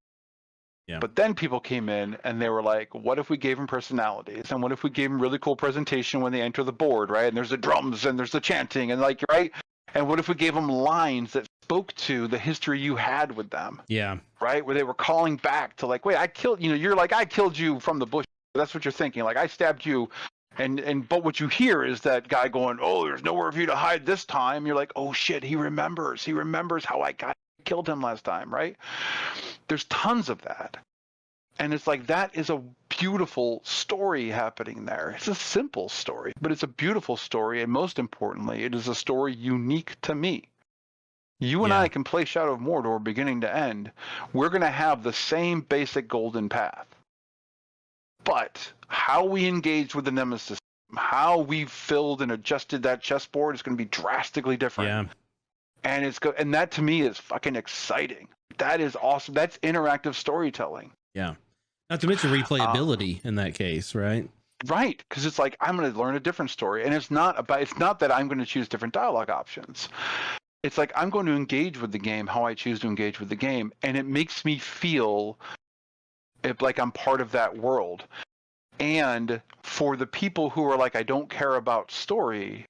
Yeah. But then people came in and they were like, what if we gave them personalities? And what if we gave them really cool presentation when they enter the board, right? And there's the drums and there's the chanting and like, right? And what if we gave them lines that spoke to the history you had with them. Yeah. Right? Where they were calling back to like, wait, I killed, you're like, I killed you from the bush. That's what you're thinking. Like, I stabbed you. But what you hear is that guy going, oh, there's nowhere for you to hide this time. You're like, oh shit, he remembers. He remembers how I killed him last time, right? There's tons of that. And it's like, that is a beautiful story happening there. It's a simple story, but it's a beautiful story. And most importantly, it is a story unique to me. You and I can play Shadow of Mordor beginning to end. We're going to have the same basic golden path. But how we engage with the Nemesis, how we filled and adjusted that chessboard is going to be drastically different. Yeah. And and that to me is fucking exciting. That is awesome. That's interactive storytelling. Yeah. Not to mention replayability in that case, right? Right, because it's like I'm going to learn a different story, and it's not that I'm going to choose different dialogue options. It's like I'm going to engage with the game how I choose to engage with the game, and it makes me feel like I'm part of that world. And for the people who are like, I don't care about story,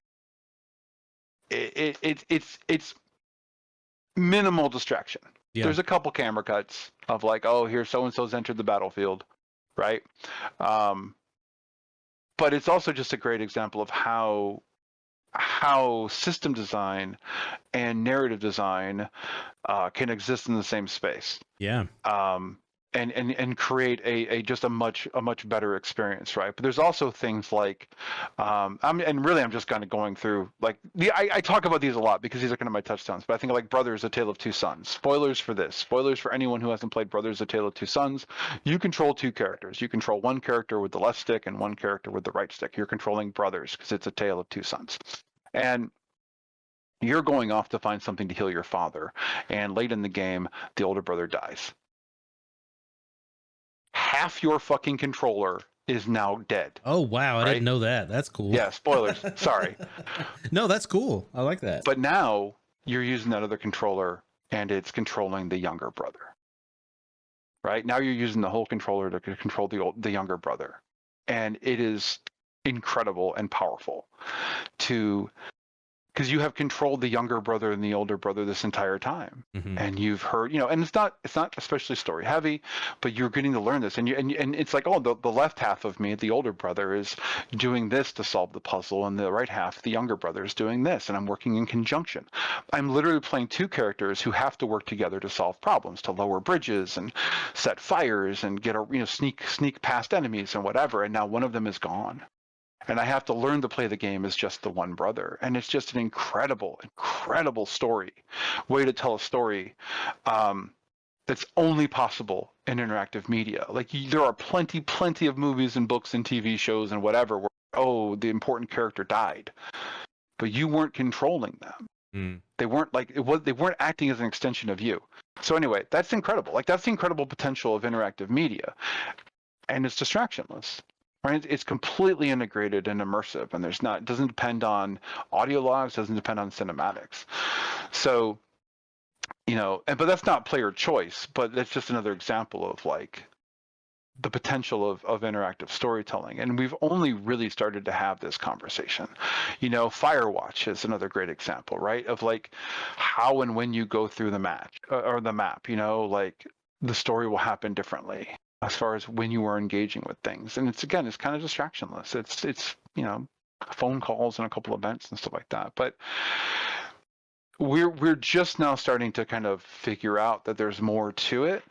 it's minimal distraction. Yeah. There's a couple camera cuts of like, oh, here so-and-so's entered the battlefield, right? But it's also just a great example of how system design and narrative design can exist in the same space. Yeah. And create a much better experience, right? But there's also things like, I'm just kind of going through like I talk about these a lot because these are kind of my touchdowns. But I think like Brothers: A Tale of Two Sons. Spoilers for this. Spoilers for anyone who hasn't played Brothers: A Tale of Two Sons. You control two characters. You control one character with the left stick and one character with the right stick. You're controlling brothers because it's a tale of two sons, and you're going off to find something to heal your father. And late in the game, the older brother dies. Half your fucking controller is now dead. Oh, wow. I didn't know that. That's cool. Yeah, spoilers. Sorry. No, that's cool. I like that. But now you're using that other controller and it's controlling the younger brother. Right? Now you're using the whole controller to control the younger brother. And it is incredible and powerful because you have controlled the younger brother and the older brother this entire time. Mm-hmm. And you've heard, and it's not especially story heavy, but you're getting to learn this. And it's like, oh, the left half of me, the older brother, is doing this to solve the puzzle, and the right half, the younger brother, is doing this, and I'm working in conjunction. I'm literally playing two characters who have to work together to solve problems, to lower bridges and set fires and get sneak past enemies and whatever. And now one of them is gone. And I have to learn to play the game as just the one brother. And it's just an incredible, incredible story, way to tell a story that's only possible in interactive media. Like there are plenty of movies and books and TV shows and whatever where, oh, the important character died, but you weren't controlling them. Mm. They weren't they weren't acting as an extension of you. So anyway, that's incredible. Like that's the incredible potential of interactive media, and it's distractionless. Right? It's completely integrated and immersive, and it doesn't depend on audio logs, doesn't depend on cinematics. So, but that's not player choice, but that's just another example of like the potential of interactive storytelling. And we've only really started to have this conversation. Firewatch is another great example, right? Of like how and when you go through the match or the map, like the story will happen differently as far as when you are engaging with things. And it's kind of distractionless. It's phone calls and a couple events and stuff like that. But we're just now starting to kind of figure out that there's more to it.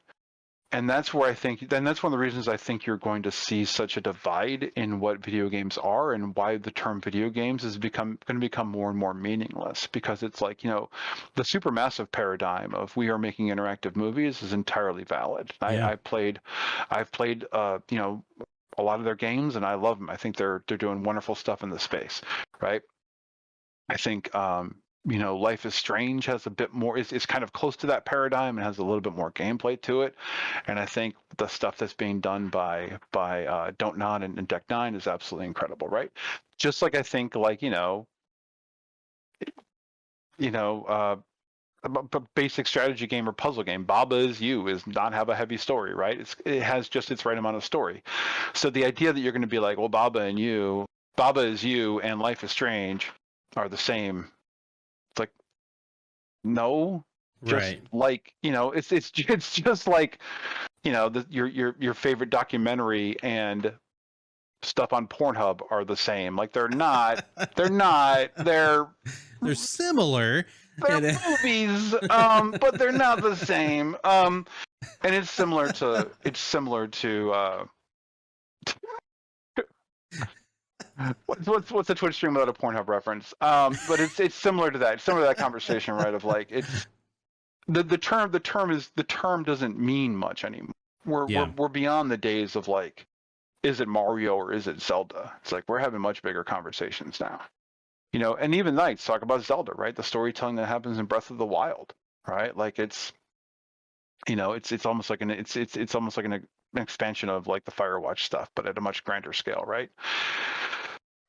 And that's where that's one of the reasons I think you're going to see such a divide in what video games are and why the term video games is going to become more and more meaningless, because it's like, the supermassive paradigm of we are making interactive movies is entirely valid. Yeah. I've played, a lot of their games and I love them. I think they're doing wonderful stuff in the space, right? I think, Life is Strange has a bit more, is kind of close to that paradigm and has a little bit more gameplay to it. And I think the stuff that's being done by Don't Nod and Deck 9 is absolutely incredible, right? Just like I think like, a basic strategy game or puzzle game, Baba Is You is not have a heavy story, right? It has just its right amount of story. So the idea that you're going to be like, well, Baba Is You and Life is Strange are the same. It's like, no, Just like, it's just like, your favorite documentary and stuff on Pornhub are the same. Like they're not, they're similar. They're movies, but they're not the same. And it's similar to what's a Twitch stream without a Pornhub reference? But it's similar to that. It's similar to that conversation, right? Of like, it's the term doesn't mean much anymore. We're beyond the days of like, is it Mario or is it Zelda? It's like we're having much bigger conversations now. And even Knights talk about Zelda, right? The storytelling that happens in Breath of the Wild, right? Like it's almost like it's almost like an expansion of like the Firewatch stuff, but at a much grander scale, right?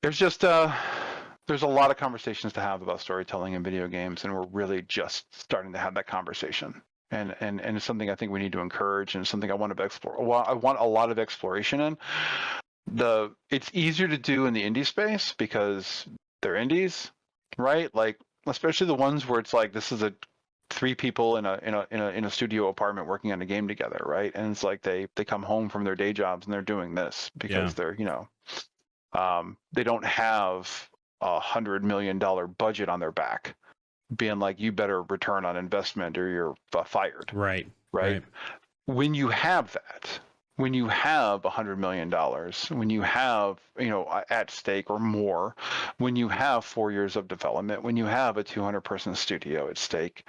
There's just there's a lot of conversations to have about storytelling in video games, and we're really just starting to have that conversation. And it's something I think we need to encourage, and it's something I want to explore. Well, I want a lot of exploration in. It's easier to do in the indie space because they're indies, right? Like especially the ones where it's like this is three people in a studio apartment working on a game together, right? And it's like they come home from their day jobs and they're doing this because they're they don't have $100 million budget on their back, being like, you better return on investment or you're fired. Right. When you have that, when you have $100 million, when you have, at stake or more, when you have 4 years of development, when you have a 200-person studio at stake,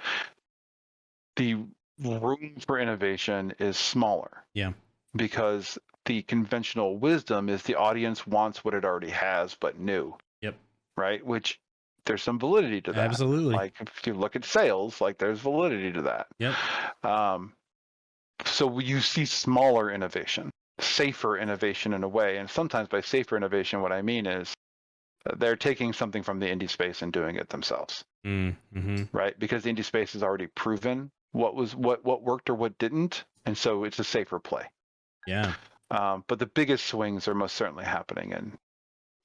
the room for innovation is smaller. Yeah. Because the conventional wisdom is the audience wants what it already has, but new. Yep. Right? Which there's some validity to that. Absolutely. Like if you look at sales, like there's validity to that. Yep. So you see smaller innovation, safer innovation in a way. And sometimes by safer innovation, what I mean is they're taking something from the indie space and doing it themselves. Mm-hmm. Right? Because the indie space has already proven what worked or what didn't. And so it's a safer play. Yeah. But the biggest swings are most certainly happening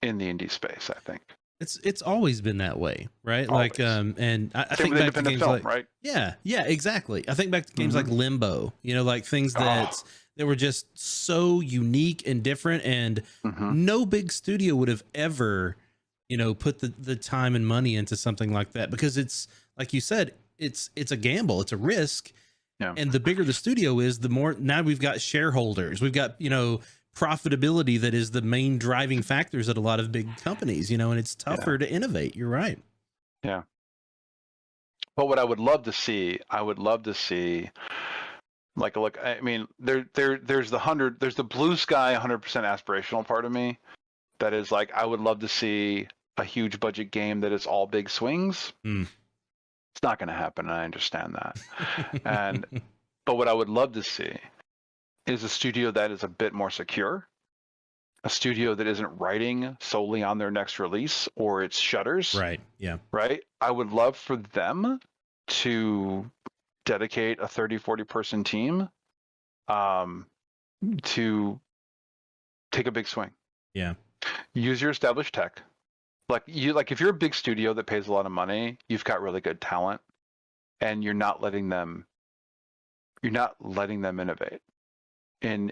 in the indie space, I think. It's always been that way, right? Always. Like, and I think back to games film, like, right? Yeah, exactly. I think back to games like Limbo, like things that were just so unique and different, and no big studio would have ever, put the time and money into something like that, because it's like you said, it's a gamble, it's a risk. Yeah. And the bigger the studio is, the more now we've got shareholders, we've got, profitability that is the main driving factors at a lot of big companies, and it's tougher to innovate. You're right. Yeah. But what I would love to see, like, look, I mean, there's the blue sky 100% aspirational part of me that is like, I would love to see a huge budget game that is all big swings. It's not going to happen, and I understand that. But what I would love to see is a studio that is a bit more secure, a studio that isn't writing solely on their next release or its shutters. Right. Yeah. Right. I would love for them to dedicate a 30-40 person team to take a big swing. Yeah. Use your established tech. Like if you're a big studio that pays a lot of money, you've got really good talent, and you're not letting them innovate in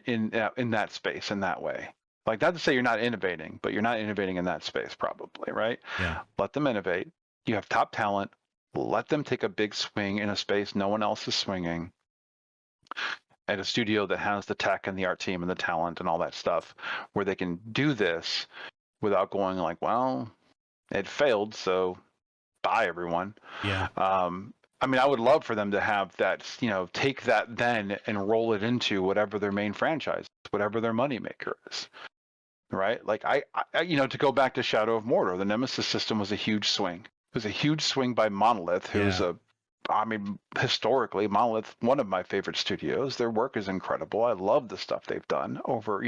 that space in that way. Like, not to say you're not innovating, but you're not innovating in that space probably, right? Yeah. Let them innovate. You have top talent. Let them take a big swing in a space no one else is swinging, at a studio that has the tech and the art team and the talent and all that stuff, where they can do this without going like, well, it failed, so bye everyone. Yeah. I mean, I would love for them to have that, take that then and roll it into whatever their main franchise, whatever their moneymaker is, right? Like I, to go back to Shadow of Mordor, the Nemesis system was a huge swing. It was a huge swing by Monolith, who's historically, Monolith, one of my favorite studios. Their work is incredible. I love the stuff they've done over,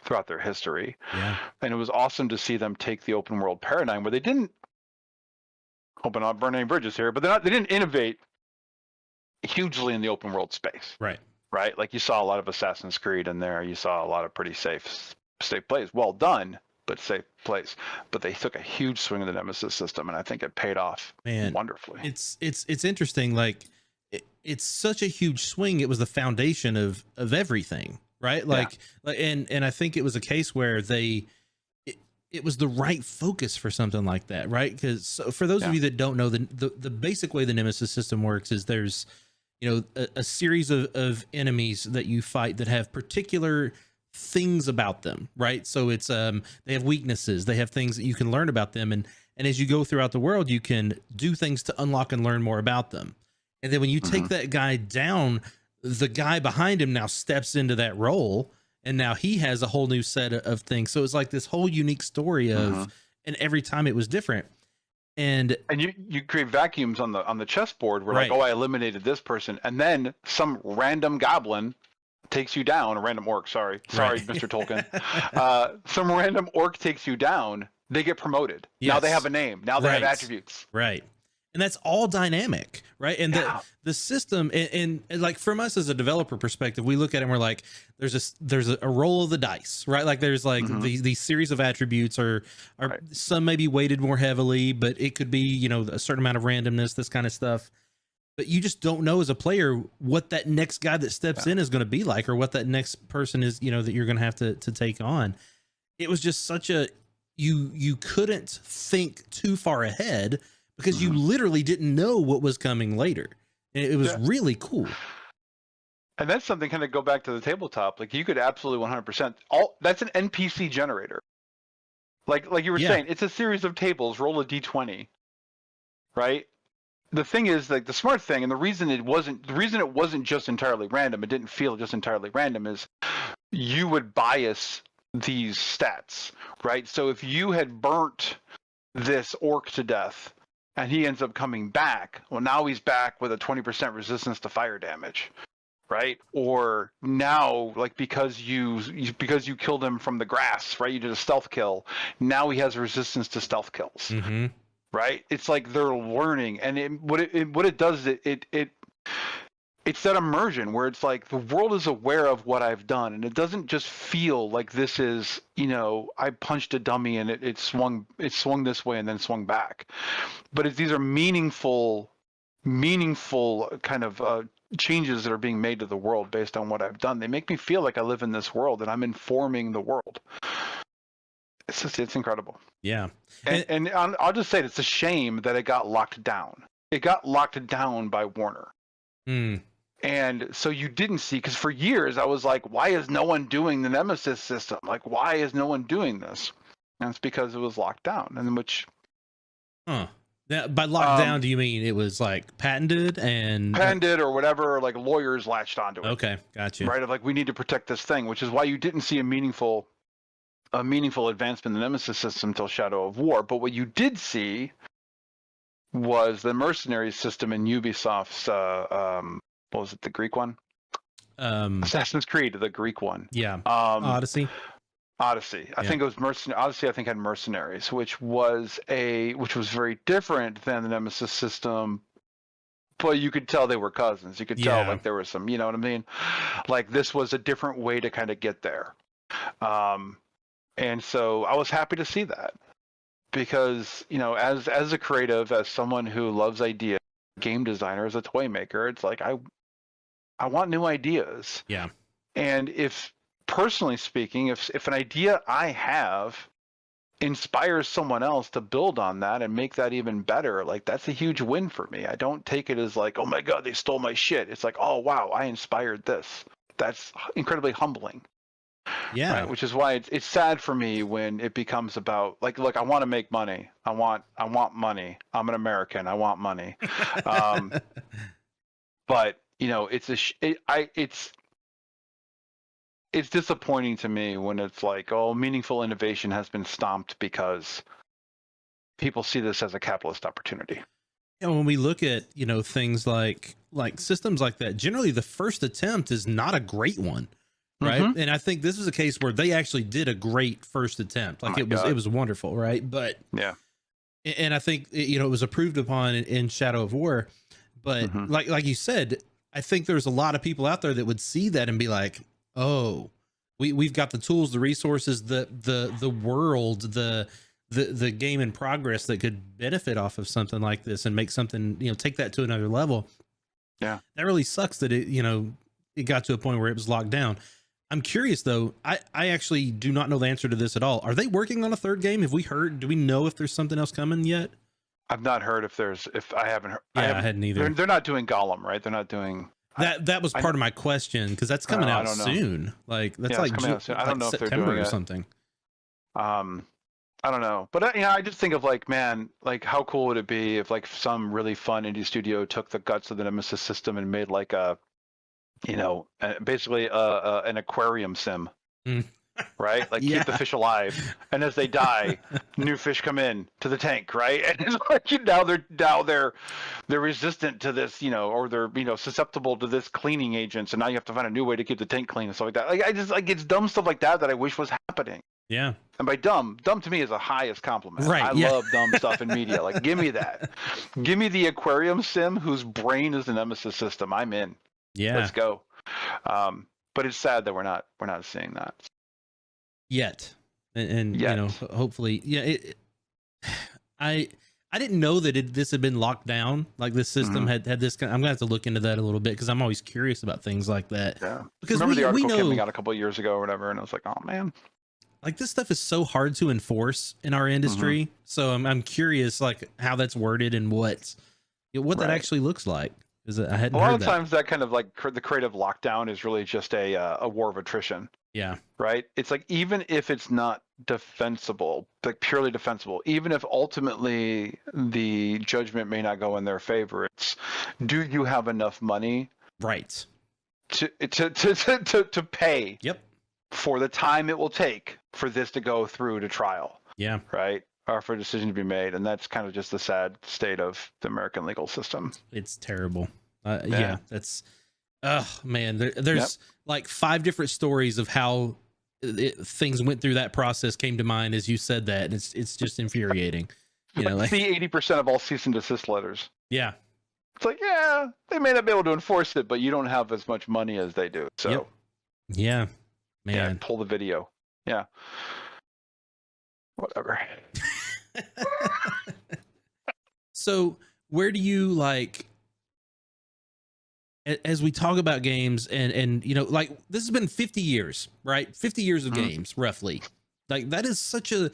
throughout their history. Yeah. And it was awesome to see them take the open world paradigm where they didn't, hope I'm not burning bridges here, but they didn't innovate hugely in the open world space. Right. Right. Like you saw a lot of Assassin's Creed in there. You saw a lot of pretty safe plays. Well done, but safe plays. But they took a huge swing in the Nemesis system, and I think it paid off wonderfully. It's interesting. Like, it's such a huge swing. It was the foundation of everything, right? Like, and I think it was a case where it was the right focus for something like that, right? Because for those of you that don't know, the basic way the Nemesis system works is there's, a series of enemies that you fight that have particular things about them, right? So it's they have weaknesses, they have things that you can learn about them, and as you go throughout the world, you can do things to unlock and learn more about them. And then when you take that guy down, the guy behind him now steps into that role, and now he has a whole new set of things. So it's like this whole unique story of, and every time it was different. And you create vacuums on the chessboard where like, oh, I eliminated this person, and then some random goblin takes you down, a random orc, sorry, Mr. Tolkien. Some random orc takes you down, they get promoted. Yes. Now they have a name, now they have attributes. Right. And that's all dynamic, right? And the system, and like from us as a developer perspective, we look at it and we're like, there's a roll of the dice, right? Like there's like these series of attributes are some may be weighted more heavily, but it could be, a certain amount of randomness, this kind of stuff. But you just don't know as a player what that next guy that steps in is going to be like, or what that next person is, that you're going to have to take on. It was just such you couldn't think too far ahead, because you literally didn't know what was coming later. And it was really cool. And that's something kind of go back to the tabletop. Like you could absolutely 100%. That's an NPC generator. Like you were saying, it's a series of tables, roll a D20, right? The thing is, like the smart thing, and the reason it wasn't just entirely random, it didn't feel just entirely random, is you would bias these stats, right? So if you had burnt this orc to death, and he ends up coming back, well, now he's back with a 20% resistance to fire damage, right? Or now, like because you killed him from the grass, right? You did a stealth kill. Now he has resistance to stealth kills, right? It's like they're learning, and what it does is it's that immersion where it's like the world is aware of what I've done, and it doesn't just feel like this is, I punched a dummy and it swung this way and then swung back. But these are meaningful kind of changes that are being made to the world based on what I've done. They make me feel like I live in this world and I'm informing the world. It's incredible. Yeah. And I'll just say it's a shame that it got locked down. It got locked down by Warner. And so you didn't see, because for years I was like, why is no one doing the Nemesis system? Like, why is no one doing this? And it's because it was locked down. And now, by locked down, do you mean it was like patented or whatever, like lawyers latched onto it? Okay, got you. Right, of like, we need to protect this thing, which is why you didn't see a meaningful advancement in the Nemesis system until Shadow of War. But what you did see was the mercenary system in Ubisoft's what was it, the Greek one? Assassin's Creed, the Greek one. Yeah. Odyssey. I think it was Odyssey. I think had mercenaries, which was very different than the Nemesis system. But you could tell they were cousins. You could tell like there was some, you know what I mean? Like this was a different way to kind of get there. And so I was happy to see that, because as a creative, as someone who loves ideas, game designer, as a toy maker, it's like I want new ideas. Yeah. And if personally speaking, if an idea I have inspires someone else to build on that and make that even better, like that's a huge win for me. I don't take it as like, oh my God, they stole my shit. It's like, oh wow, I inspired this. That's incredibly humbling. Yeah. Right? Which is why it's sad for me when it becomes about like, look, I want to make money. I want money. I'm an American. I want money. But it's disappointing to me when it's like, oh, meaningful innovation has been stomped because people see this as a capitalist opportunity. And when we look at, things like systems like that, generally the first attempt is not a great one. Right. And I think this is a case where they actually did a great first attempt. Like it was wonderful. Right. But yeah. And I think, it was approved upon in Shadow of War. But like you said, I think there's a lot of people out there that would see that and be like, oh, we've got the tools, the resources, the world, the game in progress that could benefit off of something like this and make something, take that to another level. Yeah. That really sucks that it got to a point where it was locked down. I'm curious though. I actually do not know the answer to this at all. Are they working on a third game? Have we heard? Do we know if there's something else coming yet? I've not heard if I haven't heard. Yeah, I hadn't either. They're not doing Gollum, right? They're not doing that. That was part of my question because that's coming out soon. Like that's like coming out soon. I don't know if they're doing or something. I don't know, but I just think of like, man, like how cool would it be if like some really fun indie studio took the guts of the Nemesis system and made like a, basically an aquarium sim. Right, like keep the fish alive, and as they die, new fish come in to the tank, right? And it's like now they're resistant to this, or they're susceptible to this cleaning agents, and now you have to find a new way to keep the tank clean and stuff like that. Like I just like it's dumb stuff like that I wish was happening. Yeah. And by dumb to me is the highest compliment. Right. I love dumb stuff in media. Like give me that. Give me the aquarium sim whose brain is the Nemesis system. I'm in. Yeah. Let's go. But it's sad that we're not seeing that. Yet. And hopefully, I didn't know that this had been locked down. Like this system had this I'm gonna have to look into that a little bit because I'm always curious about things like that. Yeah. Because remember the article coming out a couple of years ago or whatever, and I was like, oh man. Like this stuff is so hard to enforce in our industry. So I'm curious like how that's worded and what that actually looks like. Is it, I hadn't a lot heard of times that kind of like the creative lockdown is really just a war of attrition. Yeah. Right. It's like, even if it's not defensible, like purely defensible, even if ultimately the judgment may not go in their favor, it's, do you have enough money? Right. To pay. Yep. For the time it will take for this to go through to trial. Yeah. Right. Or for a decision to be made. And that's kind of just the sad state of the American legal system. It's terrible. Yeah. That's, oh man, there's like 5 different stories of how things went through that process came to mind as you said that. And it's just infuriating. Like, see 80% of all cease and desist letters. Yeah. It's like, yeah, they may not be able to enforce it, but you don't have as much money as they do. So yeah, man, yeah, pull the video. Yeah. Whatever. So where do you like, as we talk about games and like this has been 50 years, right? 50 years of games, roughly. Like that is such a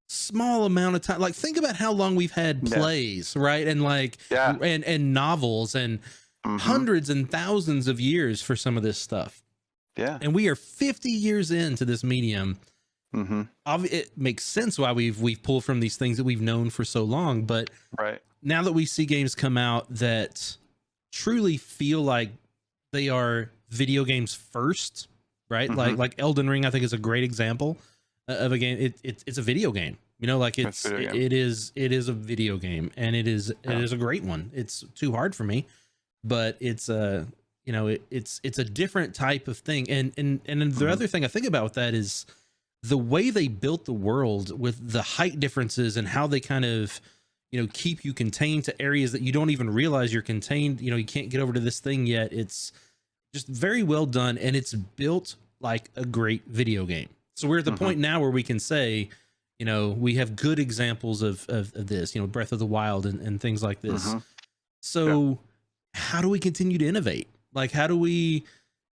small amount of time. Like think about how long we've had plays, right? And like, and novels and hundreds and thousands of years for some of this stuff. Yeah. And we are 50 years into this medium. It makes sense why we've pulled from these things that we've known for so long. But now that we see games come out that truly feel like they are video games first, right? Like Elden Ring, I think is a great example of a game. It's a video game, like it is a video game, and it is a great one. It's too hard for me, but it's it's a different type of thing. And the other thing I think about with that is the way they built the world with the height differences and how they kind of, keep you contained to areas that you don't even realize you're contained. You can't get over to this thing yet. It's just very well done. And it's built like a great video game. So we're at the point now where we can say, we have good examples of this, Breath of the Wild and things like this. So how do we continue to innovate? Like, how do we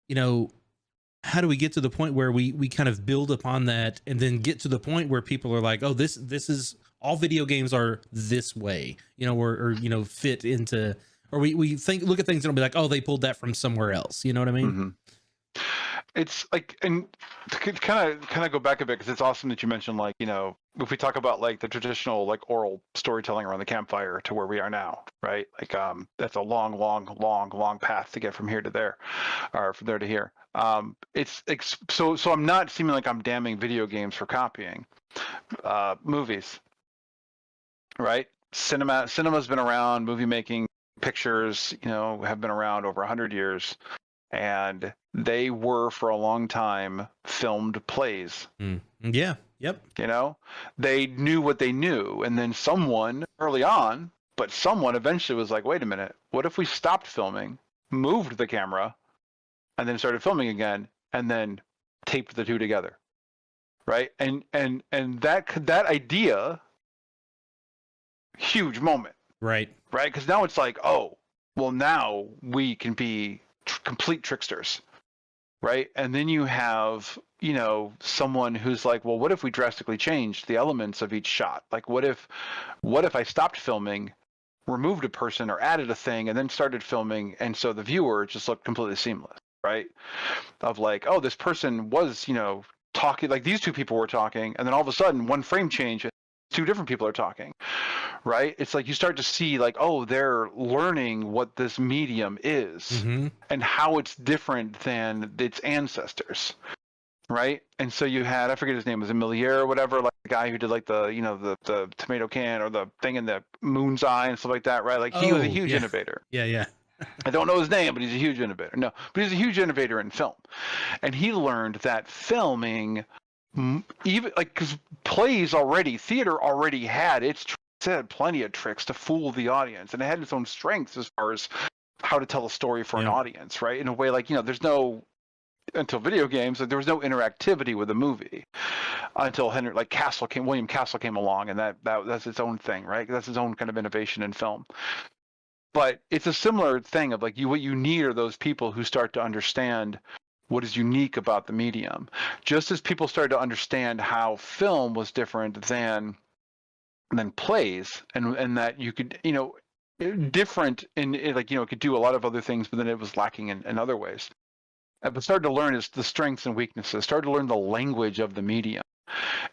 get to the point where we kind of build upon that and then get to the point where people are like, oh, this is all video games are this way, or fit into, or we look at things and it'll be like, oh, they pulled that from somewhere else. You know what I mean? It's like, and to kind of go back a bit, because it's awesome that you mentioned, like, if we talk about like the traditional like oral storytelling around the campfire to where we are now, right? Like that's a long path to get from here to there, or from there to here. So I'm not seeming like I'm damning video games for copying movies, right? Cinema's been around. Movie making, pictures, have been around over 100 years. And they were for a long time filmed plays. Yeah. Yep. They knew what they knew. And then someone early on, but someone eventually was like, wait a minute, what if we stopped filming, moved the camera, and then started filming again, and then taped the two together? Right. And that idea, huge moment. Right. Right. Because now it's like, oh, Well, now we can be complete tricksters, right? And then you have, someone who's like, well, what if we drastically changed the elements of each shot? Like, what if I stopped filming, removed a person or added a thing, and then started filming, and so the viewer just looked completely seamless, right? Of like, oh, this person was, talking, like these two people were talking, and then all of a sudden one frame change, two different people are talking, right? It's like you start to see like, oh, they're learning what this medium is and how it's different than its ancestors, right? And so you had, I forget his name, was it Millier or whatever, like the guy who did like the, the tomato can or the thing in the moon's eye and stuff like that, right? Like he was a huge innovator. Yeah. I don't know his name, but he's a huge innovator. No, but he's a huge innovator in film. And he learned that filming, even like, because theater already had plenty of tricks to fool the audience, and it had its own strengths as far as how to tell a story for an audience, right? In a way, like, until video games, there was no interactivity with the movie until William Castle came along, and that's its own thing, right? That's its own kind of innovation in film. But it's a similar thing of like what you need are those people who start to understand what is unique about the medium. Just as people started to understand how film was different than plays, and that you could, different in like, it could do a lot of other things, but then it was lacking in other ways. But started to learn is the strengths and weaknesses, started to learn the language of the medium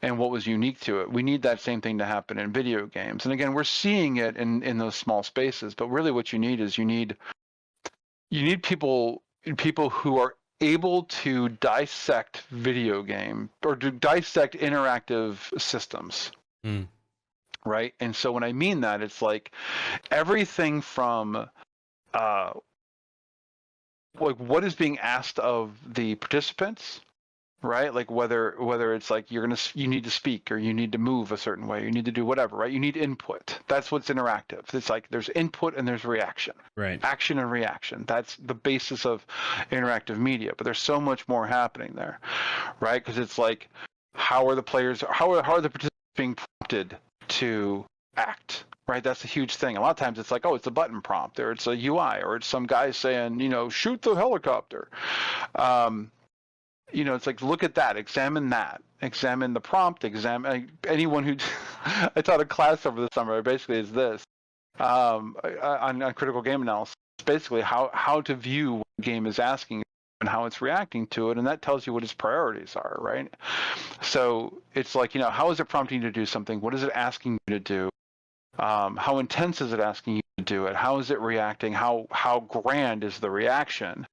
and what was unique to it. We need that same thing to happen in video games. And again, we're seeing it in those small spaces, but really what you need is you need people who are able to dissect video game or to dissect interactive systems. Right? And so when I mean that, it's like everything from like what is being asked of the participants, right? Like whether it's like you need to speak or you need to move a certain way, you need to do whatever, right? You need input. That's what's interactive. It's like there's input and there's reaction. Right. Action and reaction. That's the basis of interactive media. But there's so much more happening there, right? Because it's like how are the participants being prompted to act? Right, that's a huge thing. A lot of times it's like, oh, it's a button prompt, or it's a UI, or it's some guy saying, shoot the helicopter. It's like, look at that, examine the prompt, examine anyone who. I taught a class over the summer. Basically, is this on critical game analysis. Basically, how to view what the game is asking and how it's reacting to it, and that tells you what its priorities are, right? So it's like, how is it prompting you to do something? What is it asking you to do? How intense is it asking you to do it? How is it reacting? How grand is the reaction?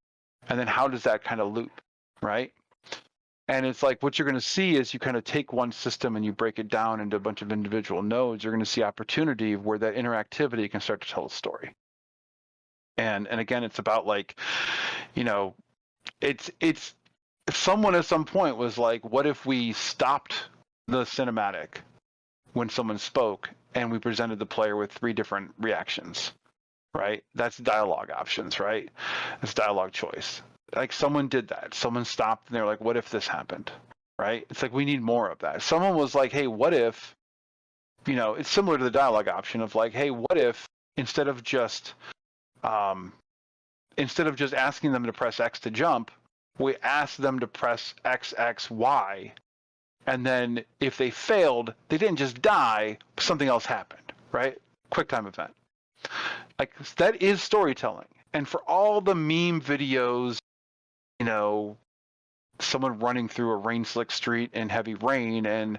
And then how does that kind of loop, right? And it's like what you're going to see is you kind of take one system and you break it down into a bunch of individual nodes. You're going to see opportunity where that interactivity can start to tell a story. And again, it's about like, it's someone at some point was like, what if we stopped the cinematic when someone spoke and we presented the player with 3 different reactions, right? That's dialogue options, right? That's dialogue choice. Like someone did that. Someone stopped and they're like, what if this happened, right? It's like we need more of that. Someone was like, hey, what if, it's similar to the dialogue option of like, hey, what if instead of just asking them to press X to jump, we ask them to press X, X, Y. And then if they failed, they didn't just die, something else happened, right? Quick time event. Like that is storytelling. And for all the meme videos, someone running through a rain-slick street in heavy rain and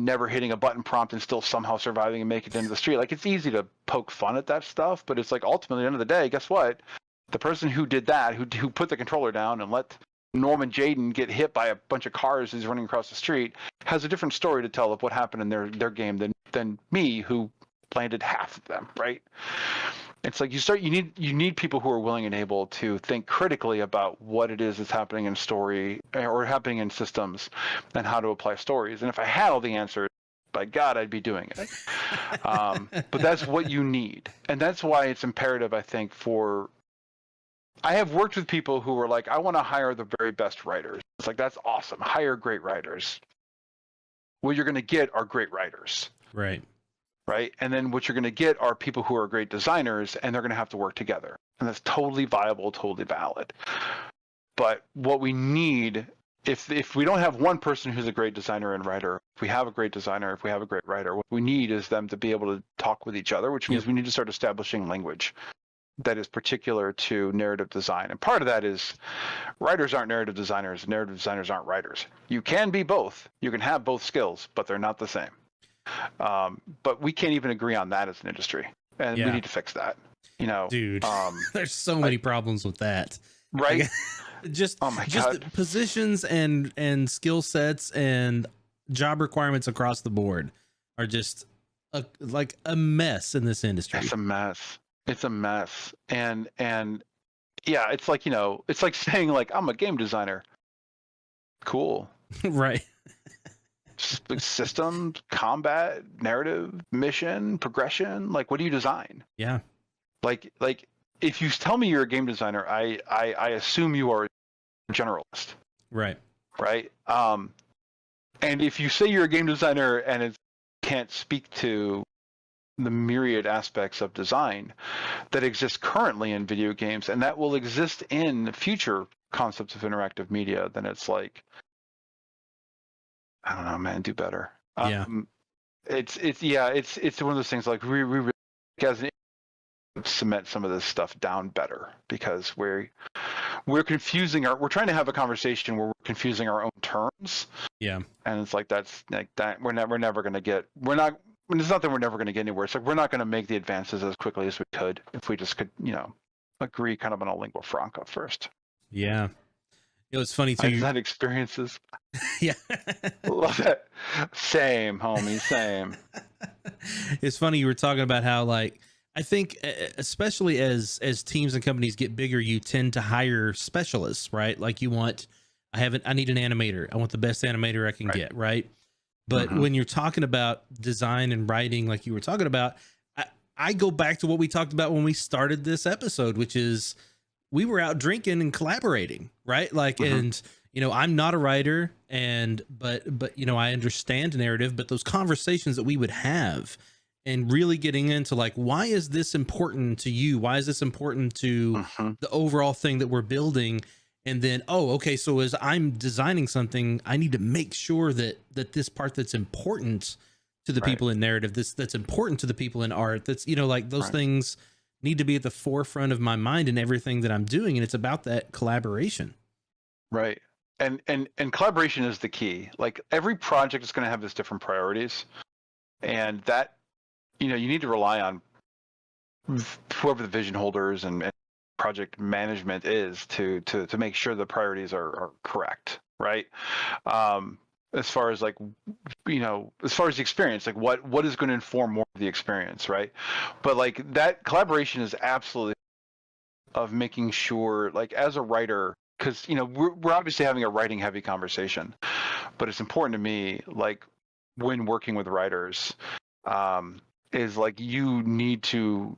never hitting a button prompt and still somehow surviving and making it into the street. Like it's easy to poke fun at that stuff, but it's like ultimately at the end of the day, guess what? The person who did that, who put the controller down and let Norman Jaden get hit by a bunch of cars as he's running across the street, has a different story to tell of what happened in their game than me, who landed half of them, right? It's like you need people who are willing and able to think critically about what it is that's happening in story or happening in systems and how to apply stories. And if I had all the answers, by God, I'd be doing it. But that's what you need. And that's why it's imperative, I think, I have worked with people who were like, I want to hire the very best writers. It's like, that's awesome. Hire great writers. What you're going to get are great writers. Right. right? And then what you're going to get are people who are great designers, and they're going to have to work together. And that's totally viable, totally valid. But what we need, if we don't have one person who's a great designer and writer, if we have a great designer, if we have a great writer, what we need is them to be able to talk with each other, which means we need to start establishing language that is particular to narrative design. And part of that is writers aren't narrative designers aren't writers. You can be both. You can have both skills, but they're not the same. But we can't even agree on that as an industry, and we need to fix that. Dude, there's so many problems with that, right? Just the positions and skill sets and job requirements across the board are just like a mess in this industry. It's a mess. And yeah, it's like, it's like saying like, I'm a game designer. Cool. Right. System, combat, narrative, mission, progression. Like, what do you design? Yeah. Like if you tell me you're a game designer, I assume you are a generalist. Right. Right. And if you say you're a game designer and it can't speak to the myriad aspects of design that exist currently in video games and that will exist in future concepts of interactive media, then it's like, I don't know, man, do better. Yeah. It's one of those things like we really, as an cement some of this stuff down better, because we're confusing we're trying to have a conversation where we're confusing our own terms. Yeah. And it's like that's like that we're never going to get it's not that we're never going to get anywhere. It's like we're not going to make the advances as quickly as we could if we just could, agree kind of on a lingua franca first. Yeah. It was funny too. I've had experiences. Yeah. Love that. Same, homie, same. It's funny you were talking about how, like, I think especially as teams and companies get bigger, you tend to hire specialists, right? Like I need an animator. I want the best animator I can get, right? But when you're talking about design and writing, like you were talking about, I go back to what we talked about when we started this episode, which is we were out drinking and collaborating, right? Like, and I'm not a writer, but I understand narrative, but those conversations that we would have and really getting into like, why is this important to you? Why is this important to the overall thing that we're building? And then, so as I'm designing something, I need to make sure that this part that's important to the people in narrative, that's important to the people in art, that's, like those things need to be at the forefront of my mind in everything that I'm doing. And it's about that collaboration. Right. And collaboration is the key. Like every project is going to have its different priorities, and that, you need to rely on whoever the vision holders and project management is to make sure the priorities are correct, right? As far as like, as far as the experience, like what is going to inform more of the experience, right? But like that collaboration is absolutely of making sure, like as a writer, because we're obviously having a writing heavy conversation, but it's important to me, like when working with writers, is like you need to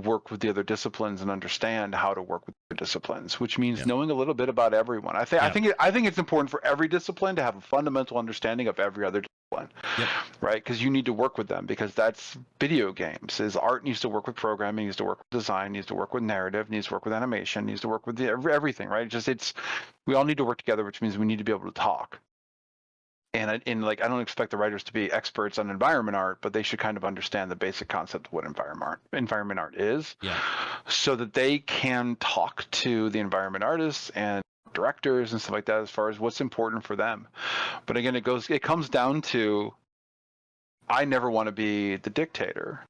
work with the other disciplines and understand how to work with the disciplines, which means knowing a little bit about everyone. I think it's important for every discipline to have a fundamental understanding of every other discipline, right? Because you need to work with them, because that's video games. Is art needs to work with programming, needs to work with design, needs to work with narrative, needs to work with animation, needs to work with everything, right? We all need to work together, which means we need to be able to talk. And I don't expect the writers to be experts on environment art, but they should kind of understand the basic concept of what environment art is, so that they can talk to the environment artists and directors and stuff like that as far as what's important for them. But again, it comes down to, I never want to be the dictator.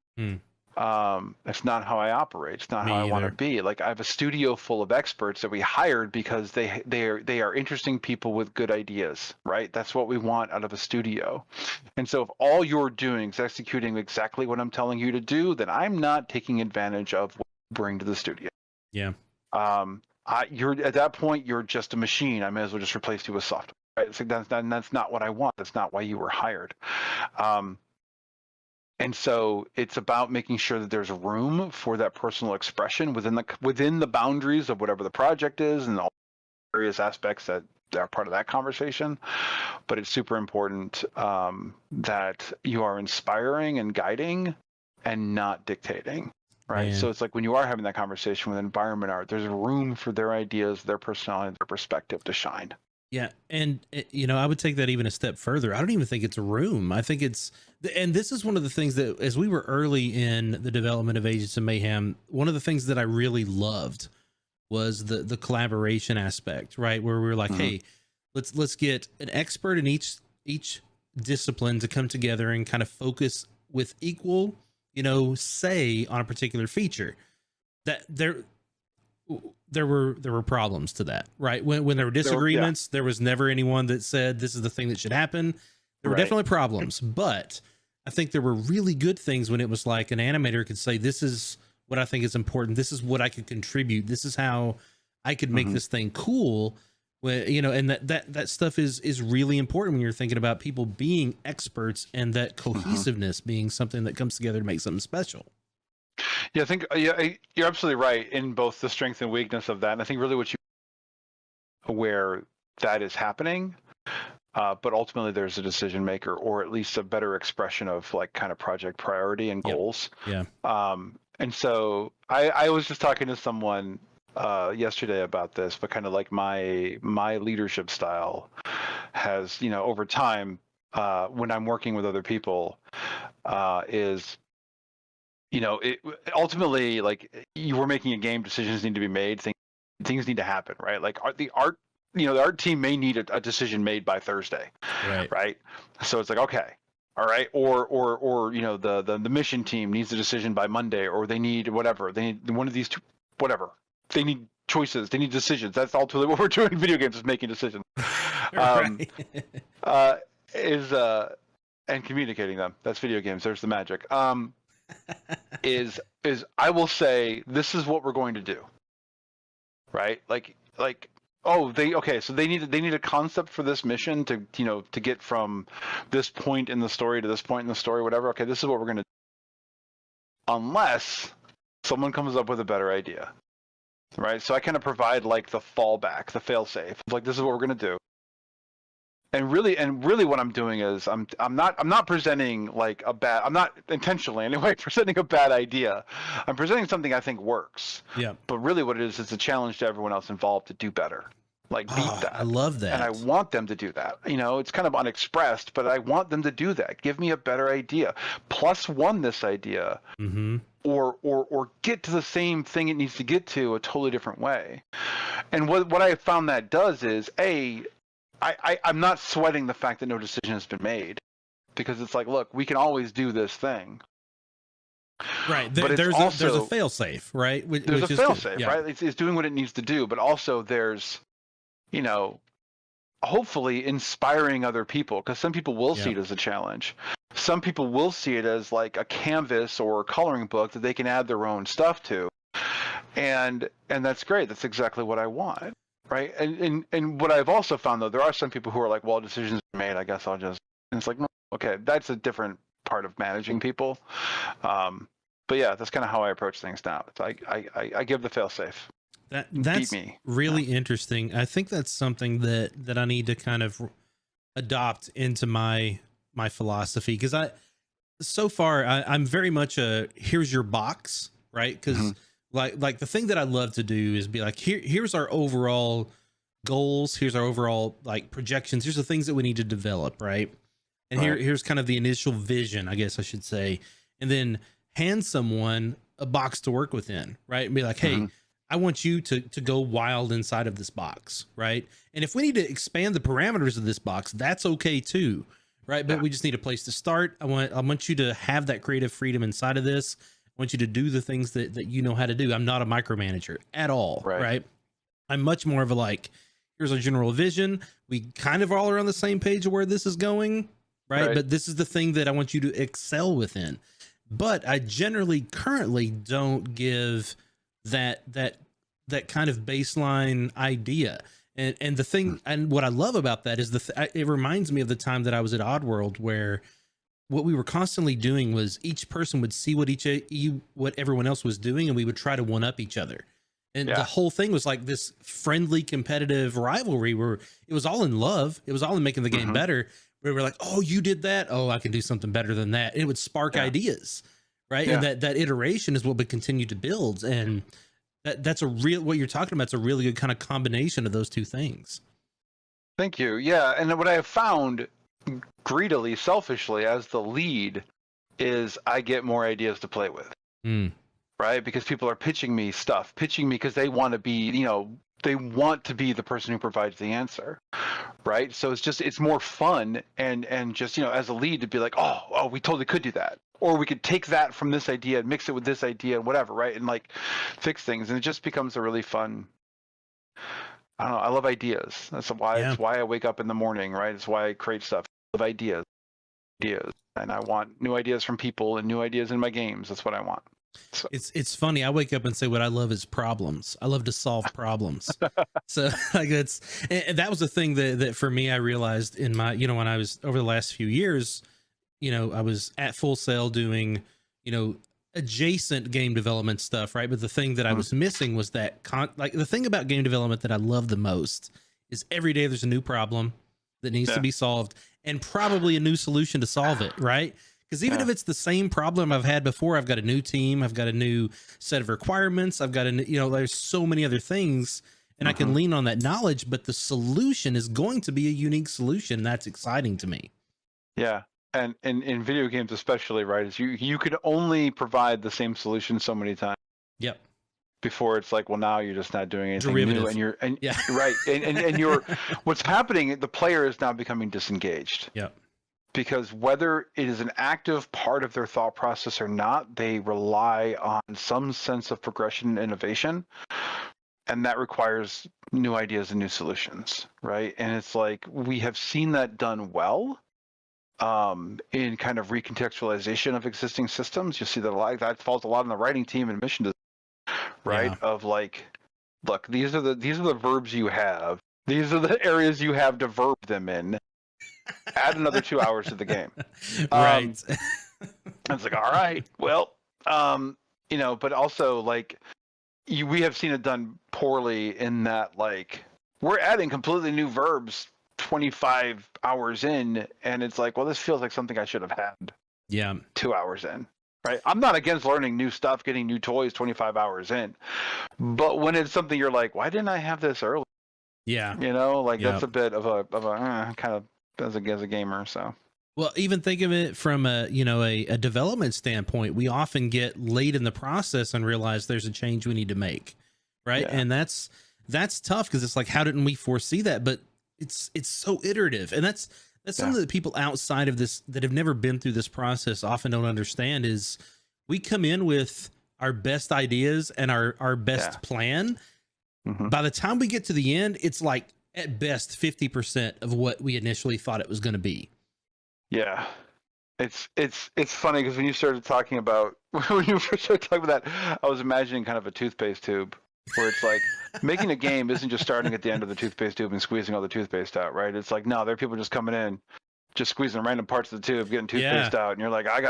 It's not how I operate. It's not how I want to be. Like I have a studio full of experts that we hired because they are interesting people with good ideas, right? That's what we want out of a studio. And so if all you're doing is executing exactly what I'm telling you to do, then I'm not taking advantage of what you bring to the studio. Yeah. You're at that point, you're just a machine. I may as well just replace you with software. Right? It's like that's not what I want. That's not why you were hired. And so it's about making sure that there's room for that personal expression within the boundaries of whatever the project is and all various aspects that they're part of that conversation. But it's super important that you are inspiring and guiding and not dictating. Right. Man. So it's like when you are having that conversation with environment art, there's room for their ideas, their personality, their perspective to shine. Yeah. And, I would take that even a step further. I don't even think it's a room. I think it's, and this is one of the things that as we were early in the development of Agents of Mayhem, one of the things that I really loved was the collaboration aspect, right? Where we were like, hey, let's get an expert in each discipline to come together and kind of focus with equal, say on a particular feature. That there were problems to that, right? When there were disagreements, there was never anyone that said this is the thing that should happen. There were definitely problems, but I think there were really good things when it was like an animator could say, this is what I think is important. This is what I could contribute. This is how I could make this thing cool. When, and that stuff is really important when you're thinking about people being experts and that cohesiveness being something that comes together to make something special. Yeah, I think you're absolutely right in both the strength and weakness of that. And I think really where that is happening, but ultimately there's a decision maker, or at least a better expression of like kind of project priority and goals. Yeah. And so I was just talking to someone yesterday about this, but kind of like my leadership style has, over time, when I'm working with other people, is, it ultimately, like, you were making a game, decisions need to be made, things need to happen, right? Like the art team may need a decision made by Thursday, right? So it's like, okay, all right, or the mission team needs a decision by Monday, or they need whatever, they need one of these two, whatever. They need choices. They need decisions. That's ultimately what we're doing in video games, is making decisions. And communicating them. That's video games. There's the magic. Is I will say, this is what we're going to do. Right? Like so they need a concept for this mission to get from this point in the story to this point in the story, whatever. Okay, this is what we're going to do. Unless someone comes up with a better idea. Right, so I kind of provide like the fallback, the fail-safe. Like, this is what we're gonna do. And really, what I'm doing is I'm not presenting like I'm not intentionally anyway presenting a bad idea. I'm presenting something I think works. Yeah. But really, what it is, it's a challenge to everyone else involved to do better. Like, beat that. I love that. And I want them to do that. It's kind of unexpressed, but I want them to do that. Give me a better idea. Plus one this idea. Or get to the same thing it needs to get to a totally different way. And what I found that does is, I'm not sweating the fact that no decision has been made, because it's like, look, we can always do this thing. Right. There's a fail safe, right? There's a fail safe, right? It's doing what it needs to do, but also there's, hopefully inspiring other people, because some people will see it as a challenge. Some people will see it as like a canvas or a coloring book that they can add their own stuff to. And that's great. That's exactly what I want. Right. And what I've also found, though, there are some people who are like, well, decisions are made, I guess I'll just, and it's like, no, okay, that's a different part of managing people. But yeah, that's kind of how I approach things now. It's like, I give the fail safe. That's really interesting. I think that's something that I need to kind of adopt into my philosophy, because I'm very much here's your box, right? Because like the thing that I love to do is be like, here's our overall goals, here's our overall like projections, here's the things that we need to develop, right? And here's kind of the initial vision, I guess I should say, and then hand someone a box to work within, right? And be like, hey, I want you to go wild inside of this box, right? And if we need to expand the parameters of this box, that's okay too, right? But we just need a place to start. I want you to have that creative freedom inside of this. I want you to do the things that you know how to do. I'm not a micromanager at all, right? I'm much more of a like, here's our general vision. We kind of all are on the same page of where this is going, right? But this is the thing that I want you to excel within. But I generally currently don't give that kind of baseline idea. And the thing, and what I love about that is it reminds me of the time that I was at Oddworld, where what we were constantly doing was each person would see what everyone else was doing, and we would try to one up each other. And the whole thing was like this friendly, competitive rivalry where it was all in love. It was all in making the game better. Where we're like, oh, you did that. Oh, I can do something better than that. And it would spark ideas, right? And that iteration is what we continue to build. And that's what you're talking about. It's a really good kind of combination of those two things. Thank you. Yeah. And what I have found greedily, selfishly as the lead is I get more ideas to play with. Right? Because people are pitching me because they want to be, they want to be the person who provides the answer. Right? So it's more fun and just, as a lead to be like, oh, we totally could do that. Or we could take that from this idea and mix it with this idea and whatever, right? And like fix things. And it just becomes a really fun, I don't know, I love ideas. That's why it's why I wake up in the morning, right? It's why I create stuff. I love ideas. And I want new ideas from people and new ideas in my games. That's what I want. So. It's funny. I wake up and say what I love is problems. I love to solve problems. So like and that was the thing that for me I realized in my when I was over the last few years, I was at Full Sail doing adjacent game development stuff, right? But the thing that I was missing was that like the thing about game development that I love the most is every day there's a new problem that needs to be solved and probably a new solution to solve it, right? Because even if it's the same problem I've had before, I've got a new team, I've got a new set of requirements, I've got there's so many other things, and I can lean on that knowledge, but the solution is going to be a unique solution. That's exciting to me. Yeah. And in video games especially, right, is you could only provide the same solution so many times. Yep. Before it's like, well, now you're just not doing anything Derivative. new, and right, and you're what's happening, the player is now becoming disengaged. Yep. Because whether it is an active part of their thought process or not, they rely on some sense of progression and innovation, and that requires new ideas and new solutions, right? And it's like we have seen that done well in kind of recontextualization of existing systems. You see that a lot. That falls a lot on the writing team and mission design, right? Of like, look, these are the verbs you have. These are the areas you have to verb them in. Add another 2 hours to the game. Right. It's like, all right, well, but also like we have seen it done poorly in that like we're adding completely new verbs 25 hours in, and it's like, well, this feels like something I should have had 2 hours in. Right. I'm not against learning new stuff, getting new toys 25 hours in. But when it's something you're like, why didn't I have this early? Yeah. That's a bit of a kind of as a gamer. So. Well, even think of it from a development standpoint. We often get late in the process and realize there's a change we need to make. Right. Yeah. And that's tough because it's like, how didn't we foresee that? But it's so iterative. And that's something that people outside of this that have never been through this process often don't understand is we come in with our best ideas and our best plan. Mm-hmm. By the time we get to the end, it's like at best 50% of what we initially thought it was going to be. Yeah. It's funny because when you first started talking about that, I was imagining kind of a toothpaste tube where it's like making a game isn't just starting at the end of the toothpaste tube and squeezing all the toothpaste out, right? It's like, no, there are people just coming in, just squeezing random parts of the tube, getting toothpaste out. And you're like, I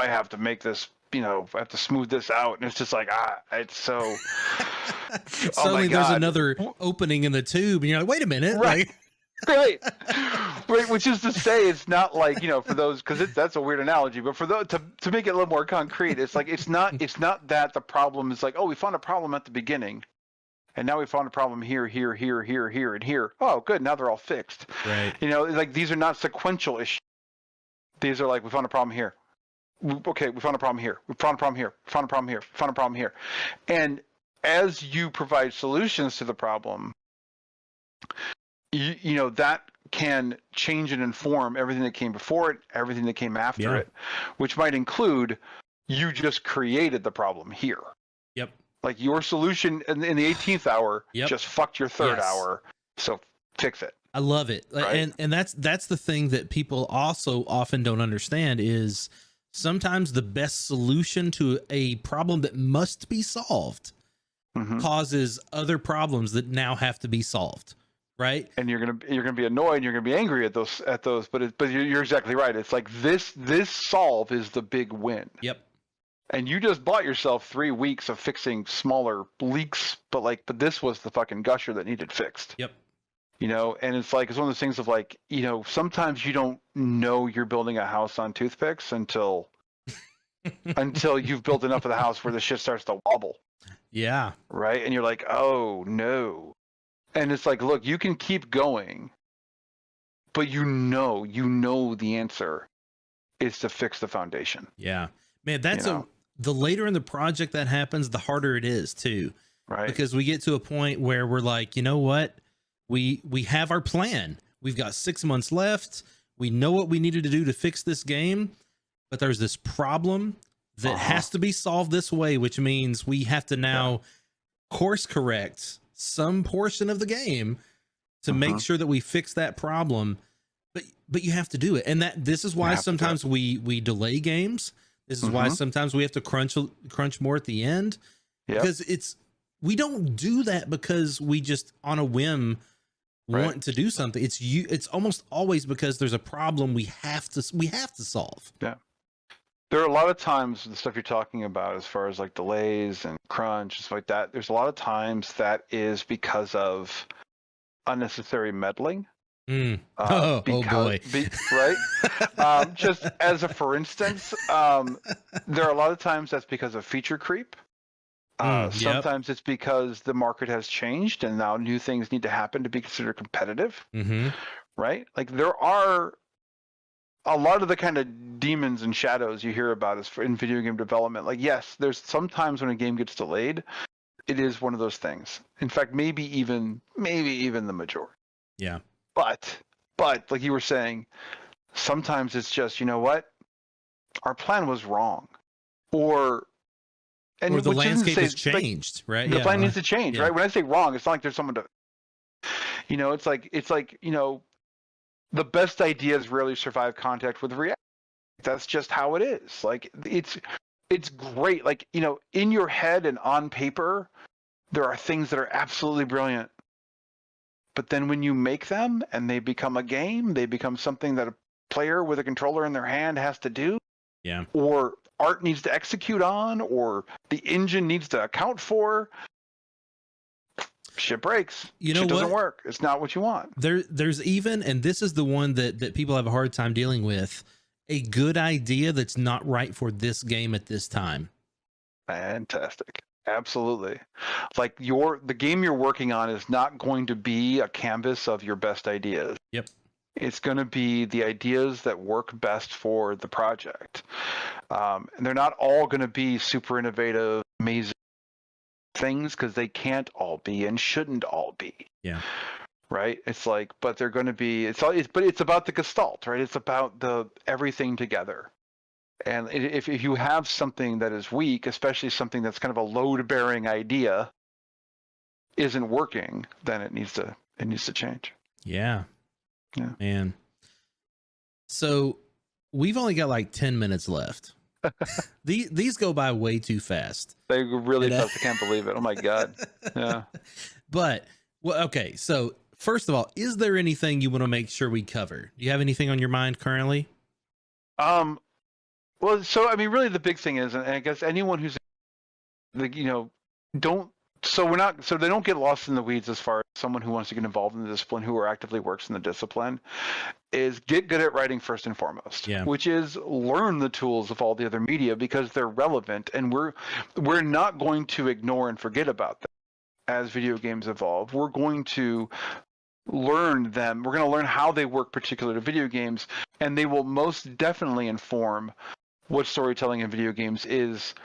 have to make this, I have to smooth this out. And it's just like, it's so. Suddenly there's another opening in the tube and you're like, wait a minute. Right. Right. Which is to say, it's not like, for those, because that's a weird analogy, but for those, to make it a little more concrete, it's like, it's not that the problem is like, oh, we found a problem at the beginning. And now we found a problem here, here, here, here, here, and here. Oh, good. Now they're all fixed. Right. Like these are not sequential issues. These are like, we found a problem here. Okay, we found a problem here. We found a problem here. We found a problem here. We found a problem here. And as you provide solutions to the problem, that can change and inform everything that came before it, everything that came after it, which might include you just created the problem here. Yep. Like your solution in the 18th hour just fucked your third hour. So fix it. I love it. Right? And that's the thing that people also often don't understand is sometimes the best solution to a problem that must be solved causes other problems that now have to be solved. Right. And you're gonna be annoyed. You're gonna be angry at those. But you're exactly right. It's like this solve is the big win. Yep. And you just bought yourself 3 weeks of fixing smaller leaks, but this was the fucking gusher that needed fixed. Yep. And it's like, it's one of those things of like, sometimes you don't know you're building a house on toothpicks until you've built enough of the house where the shit starts to wobble. Yeah. Right. And you're like, oh no. And it's like, look, you can keep going, but you know the answer is to fix the foundation. Yeah, man, the later in the project that happens, the harder it is too. Right. Because we get to a point where we're like, you know what? We have our plan. We've got 6 months left. We know what we needed to do to fix this game, but there's this problem that has to be solved this way, which means we have to now course correct some portion of the game to make sure that we fix that problem. But you have to do it. And this is why sometimes we delay games. This is why sometimes we have to crunch more at the end. Because we don't do that because we just on a whim want to do something. It's almost always because there's a problem we have to solve. Yeah. There are a lot of times the stuff you're talking about as far as like delays and crunch, stuff like that. There's a lot of times that is because of unnecessary meddling. Boy. Right? Just as a for instance, there are a lot of times that's because of feature creep. Sometimes it's because the market has changed and now new things need to happen to be considered competitive. Right? Like there are a lot of the kind of demons and shadows you hear about is in video game development. Like, yes, there's sometimes when a game gets delayed, it is one of those things. In fact, maybe even the majority. Yeah. But like you were saying, sometimes it's just, you know what? Our plan was wrong. Or the landscape has changed, right? The plan needs to change, right? When I say wrong, it's not like there's someone to, it's like, the best ideas rarely survive contact with reality. That's just how it is. Like it's great. Like, in your head and on paper, there are things that are absolutely brilliant. But then when you make them and they become a game, they become something that a player with a controller in their hand has to do. Yeah. Or art needs to execute on, or the engine needs to account for. Shit breaks. Shit doesn't work. It's not what you want. There's even, and this is the one that people have a hard time dealing with, a good idea that's not right for this game at this time. Fantastic. Absolutely. Like the game you're working on is not going to be a canvas of your best ideas. Yep. It's going to be the ideas that work best for the project. And they're not all going to be super innovative, amazing things because they can't all be and shouldn't all be. Yeah. Right. It's like, but they're going to be. But it's about the gestalt, right? It's about the everything together. And if you have something that is weak, especially something that's kind of a load-bearing idea, isn't working, then it needs to change. Yeah. Man. So we've only got like 10 minutes left. These go by way too fast. They really fast. I can't believe it. Oh my God. Yeah. But okay. So first of all, is there anything you want to make sure we cover? Do you have anything on your mind currently? Well, so I mean, really, the big thing is, and I guess anyone who's, so they don't get lost in the weeds as far as someone who wants to get involved in the discipline, who actively works in the discipline, is get good at writing first and foremost. Yeah. Which is learn the tools of all the other media because they're relevant, and we're not going to ignore and forget about them as video games evolve. We're going to learn them. We're going to learn how they work particular to video games, and they will most definitely inform what storytelling in video games is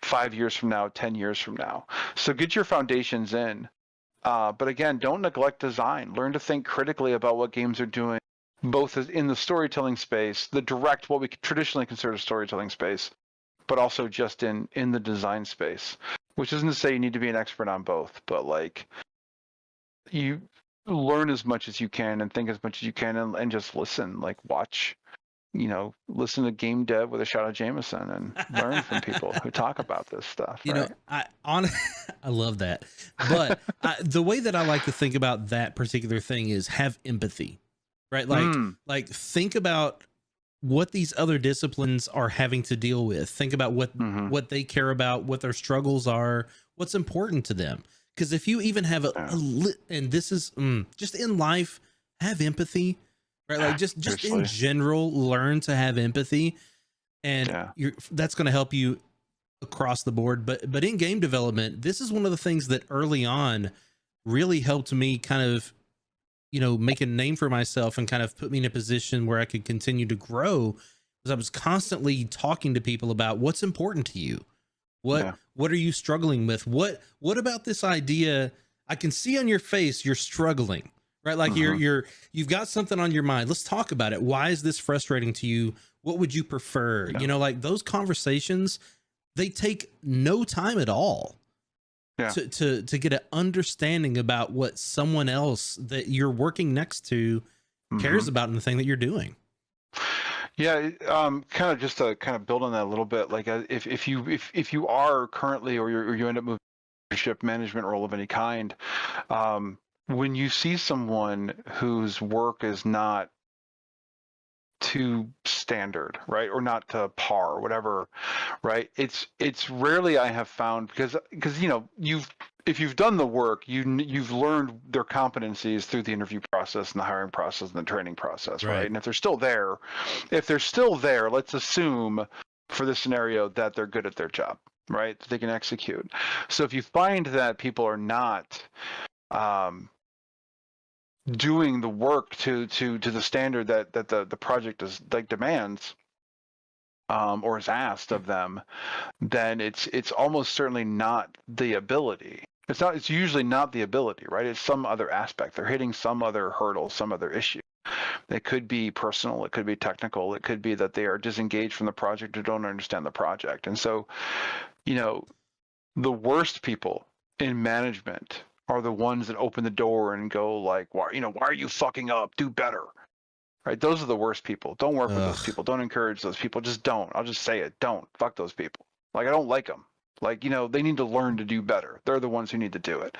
5 years from now, 10 years from now. So get your foundations in. But again, don't neglect design. Learn to think critically about what games are doing, both in the storytelling space, the direct, what we traditionally consider a storytelling space, but also just in the design space, which isn't to say you need to be an expert on both, but like you learn as much as you can and think as much as you can and just listen, like watch. Listen to game dev with a shot of Jameson and learn from people who talk about this stuff. I love that. But the way that I like to think about that particular thing is have empathy, right? Like think about what these other disciplines are having to deal with. Think about what they care about, what their struggles are, what's important to them. Because if you even have and this is just in life, have empathy, right? Like just in general, learn to have empathy, and that's going to help you across the board. But in game development, this is one of the things that early on really helped me kind of, make a name for myself and kind of put me in a position where I could continue to grow, because I was constantly talking to people about what's important to you. What are you struggling with? What about this idea? I can see on your face you're struggling, right? Like you've got something on your mind. Let's talk about it. Why is this frustrating to you? What would you prefer? Like those conversations, they take no time at all. To get an understanding about what someone else that you're working next to cares about in the thing that you're doing. Yeah, kind of just to kind of build on that a little bit. Like, if you are currently, or you end up moving leadership management role of any kind, when you see someone whose work is not to standard, right, or not to par, or whatever, right? It's rarely I have found, because if you've done the work, you've learned their competencies through the interview process and the hiring process and the training process, right? And if they're still there, let's assume for this scenario that they're good at their job, right? That they can execute. So if you find that people are not doing the work to the standard that the project is demands, or is asked of them, then it's almost certainly not the ability. It's usually not the ability, right? It's some other aspect. They're hitting some other hurdle, some other issue. It could be personal, it could be technical, it could be that they are disengaged from the project or don't understand the project. And so, the worst people in management are the ones that open the door and go like, why are you fucking up? Do better. Right? Those are the worst people. Don't work with those people. Don't encourage those people. Just don't. I'll just say it. Don't. Fuck those people. Like, I don't like them. Like, they need to learn to do better. They're the ones who need to do it.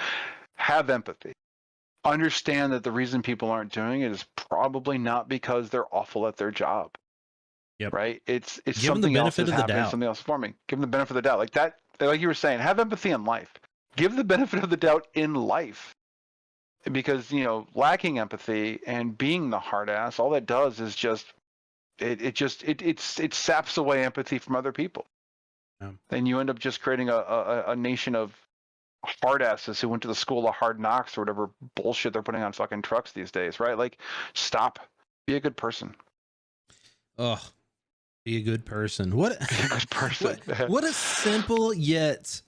Have empathy. Understand that the reason people aren't doing it is probably not because they're awful at their job. Yep. Right? It's something else is happening, something else is forming. Give them the benefit of the doubt. Like that, like you were saying, have empathy in life. Give the benefit of the doubt in life, because lacking empathy and being the hard ass, all that does is it saps away empathy from other people, and you end up just creating a nation of hard asses who went to the school of hard knocks or whatever bullshit they're putting on fucking trucks these days, right? Like, stop, be a good person. Be a good person. What a good person. What a simple yet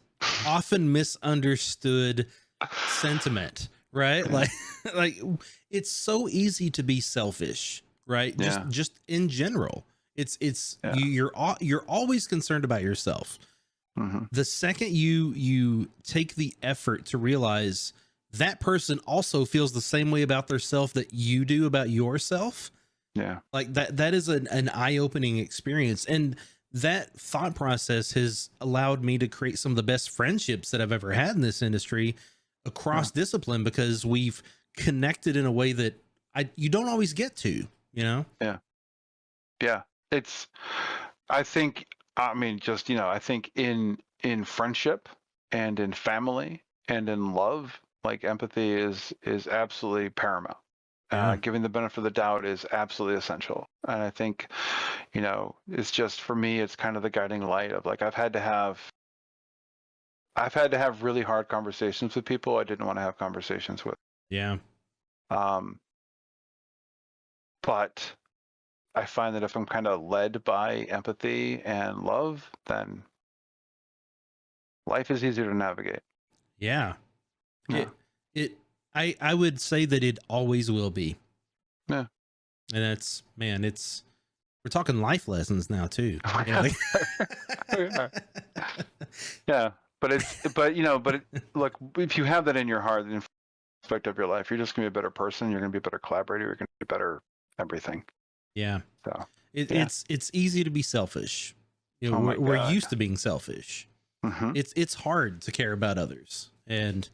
often misunderstood sentiment, right? Like it's so easy to be selfish, right? Just in general, you're always concerned about yourself. The second you take the effort to realize that person also feels the same way about their self that you do about yourself, like that is an eye-opening experience. And that thought process has allowed me to create some of the best friendships that I've ever had in this industry across discipline, because we've connected in a way that you don't always get to, I think in friendship and in family and in love, like, empathy is absolutely paramount. Giving the benefit of the doubt is absolutely essential. And I think, it's just, for me, it's kind of the guiding light of, like, I've had to have really hard conversations with people I didn't want to have conversations with. But I find that if I'm kind of led by empathy and love, then life is easier to navigate. I would say that it always will be. And we're talking life lessons now too. Look, if you have that in your heart, in aspect of your life, you're just gonna be a better person. You're gonna be a better collaborator. You're gonna be better everything. So it's easy to be selfish. We're used to being selfish. It's hard to care about others, and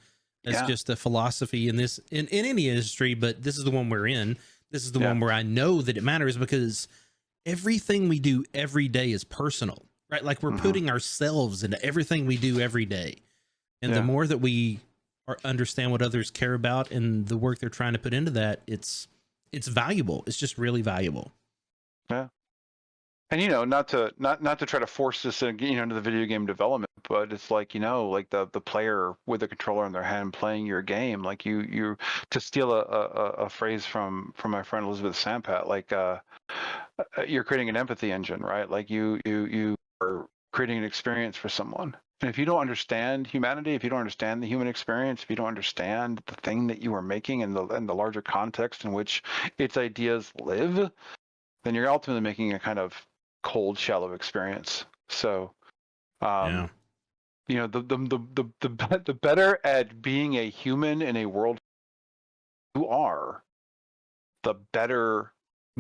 that's just a philosophy in any industry, but this is the one we're in. This is the one where I know that it matters, because everything we do every day is personal, right? Like we're putting ourselves into everything we do every day. And the more that we understand what others care about and the work they're trying to put into that, it's valuable. It's just really valuable. Yeah. And, you know, not to try to force this into the video game development, but it's like, you know, like the player with the controller in their hand playing your game, like you to steal a phrase from my friend Elizabeth Sampat, like you're creating an empathy engine, right? Like you are creating an experience for someone. And if you don't understand humanity, if you don't understand the human experience, if you don't understand the thing that you are making and the larger context in which its ideas live, then you're ultimately making a kind of cold, shallow experience. So, you know, the better at being a human in a world you are, the better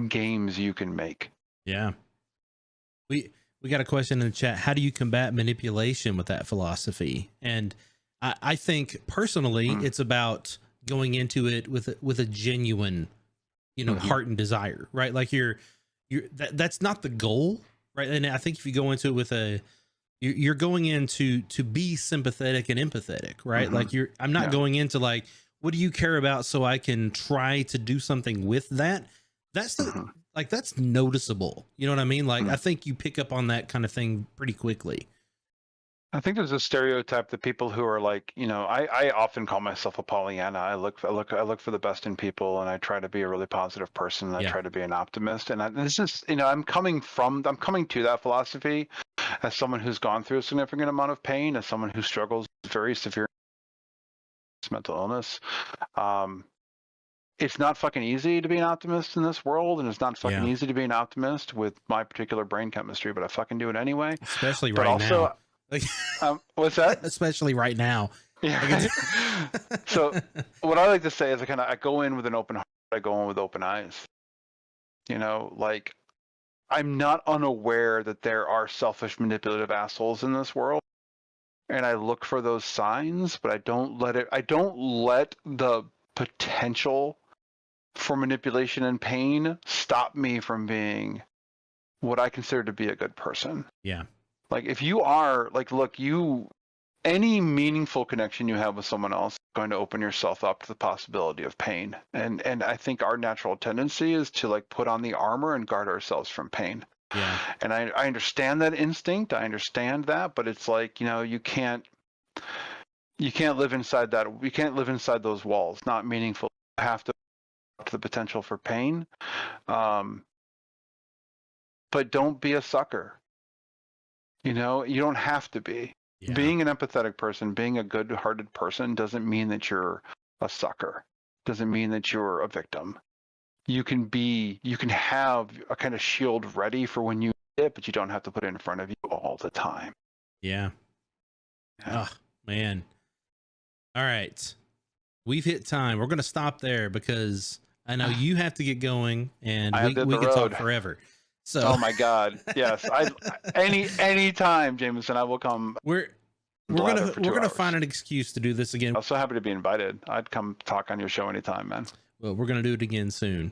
games you can make. Yeah. We got a question in the chat. How do you combat manipulation with that philosophy? And I think personally, it's about going into it with a genuine, you know, heart and desire, right? Like that's not the goal, right? And I think if you go into it with you're going into to be sympathetic and empathetic, right? Like I'm not going into like, what do you care about so I can try to do something with that? That's like, that's noticeable. You know what I mean? Like, I think you pick up on that kind of thing pretty quickly. I think there's a stereotype that people who are like, you know, I often call myself a Pollyanna. I look for the best in people, and I try to be a really positive person. And I try to be an optimist. And this is, you know, I'm coming to that philosophy as someone who's gone through a significant amount of pain, as someone who struggles with very severe mental illness. It's not fucking easy to be an optimist in this world, and it's not fucking easy to be an optimist with my particular brain chemistry, but I fucking do it anyway. Especially right now. Like, what's that? Especially right now. Yeah. So what I like to say is I go in with an open heart. I go in with open eyes. You know, like I'm not unaware that there are selfish, manipulative assholes in this world, and I look for those signs, but I don't let the potential for manipulation and pain stop me from being what I consider to be a good person. Yeah. Like if you are like, look, any meaningful connection you have with someone else is going to open yourself up to the possibility of pain. And I think our natural tendency is to like put on the armor and guard ourselves from pain. Yeah. And I understand that instinct. I understand that, but it's like, you know, you can't live inside that. You can't live inside those walls. Not meaningful. You have to the potential for pain, but don't be a sucker. You know, you don't have to be. Being an empathetic person, being a good-hearted person doesn't mean that you're a sucker. Doesn't mean that you're a victim. You can have a kind of shield ready for when you need it, but you don't have to put it in front of you all the time. Yeah. Oh man. All right. We've hit time. We're going to stop there because I know you have to get going, and we can talk forever. So, oh my God, yes! Any time, Jameson, I will come. We're gonna find an excuse to do this again. I'm so happy to be invited. I'd come talk on your show anytime, man. Well, we're gonna do it again soon.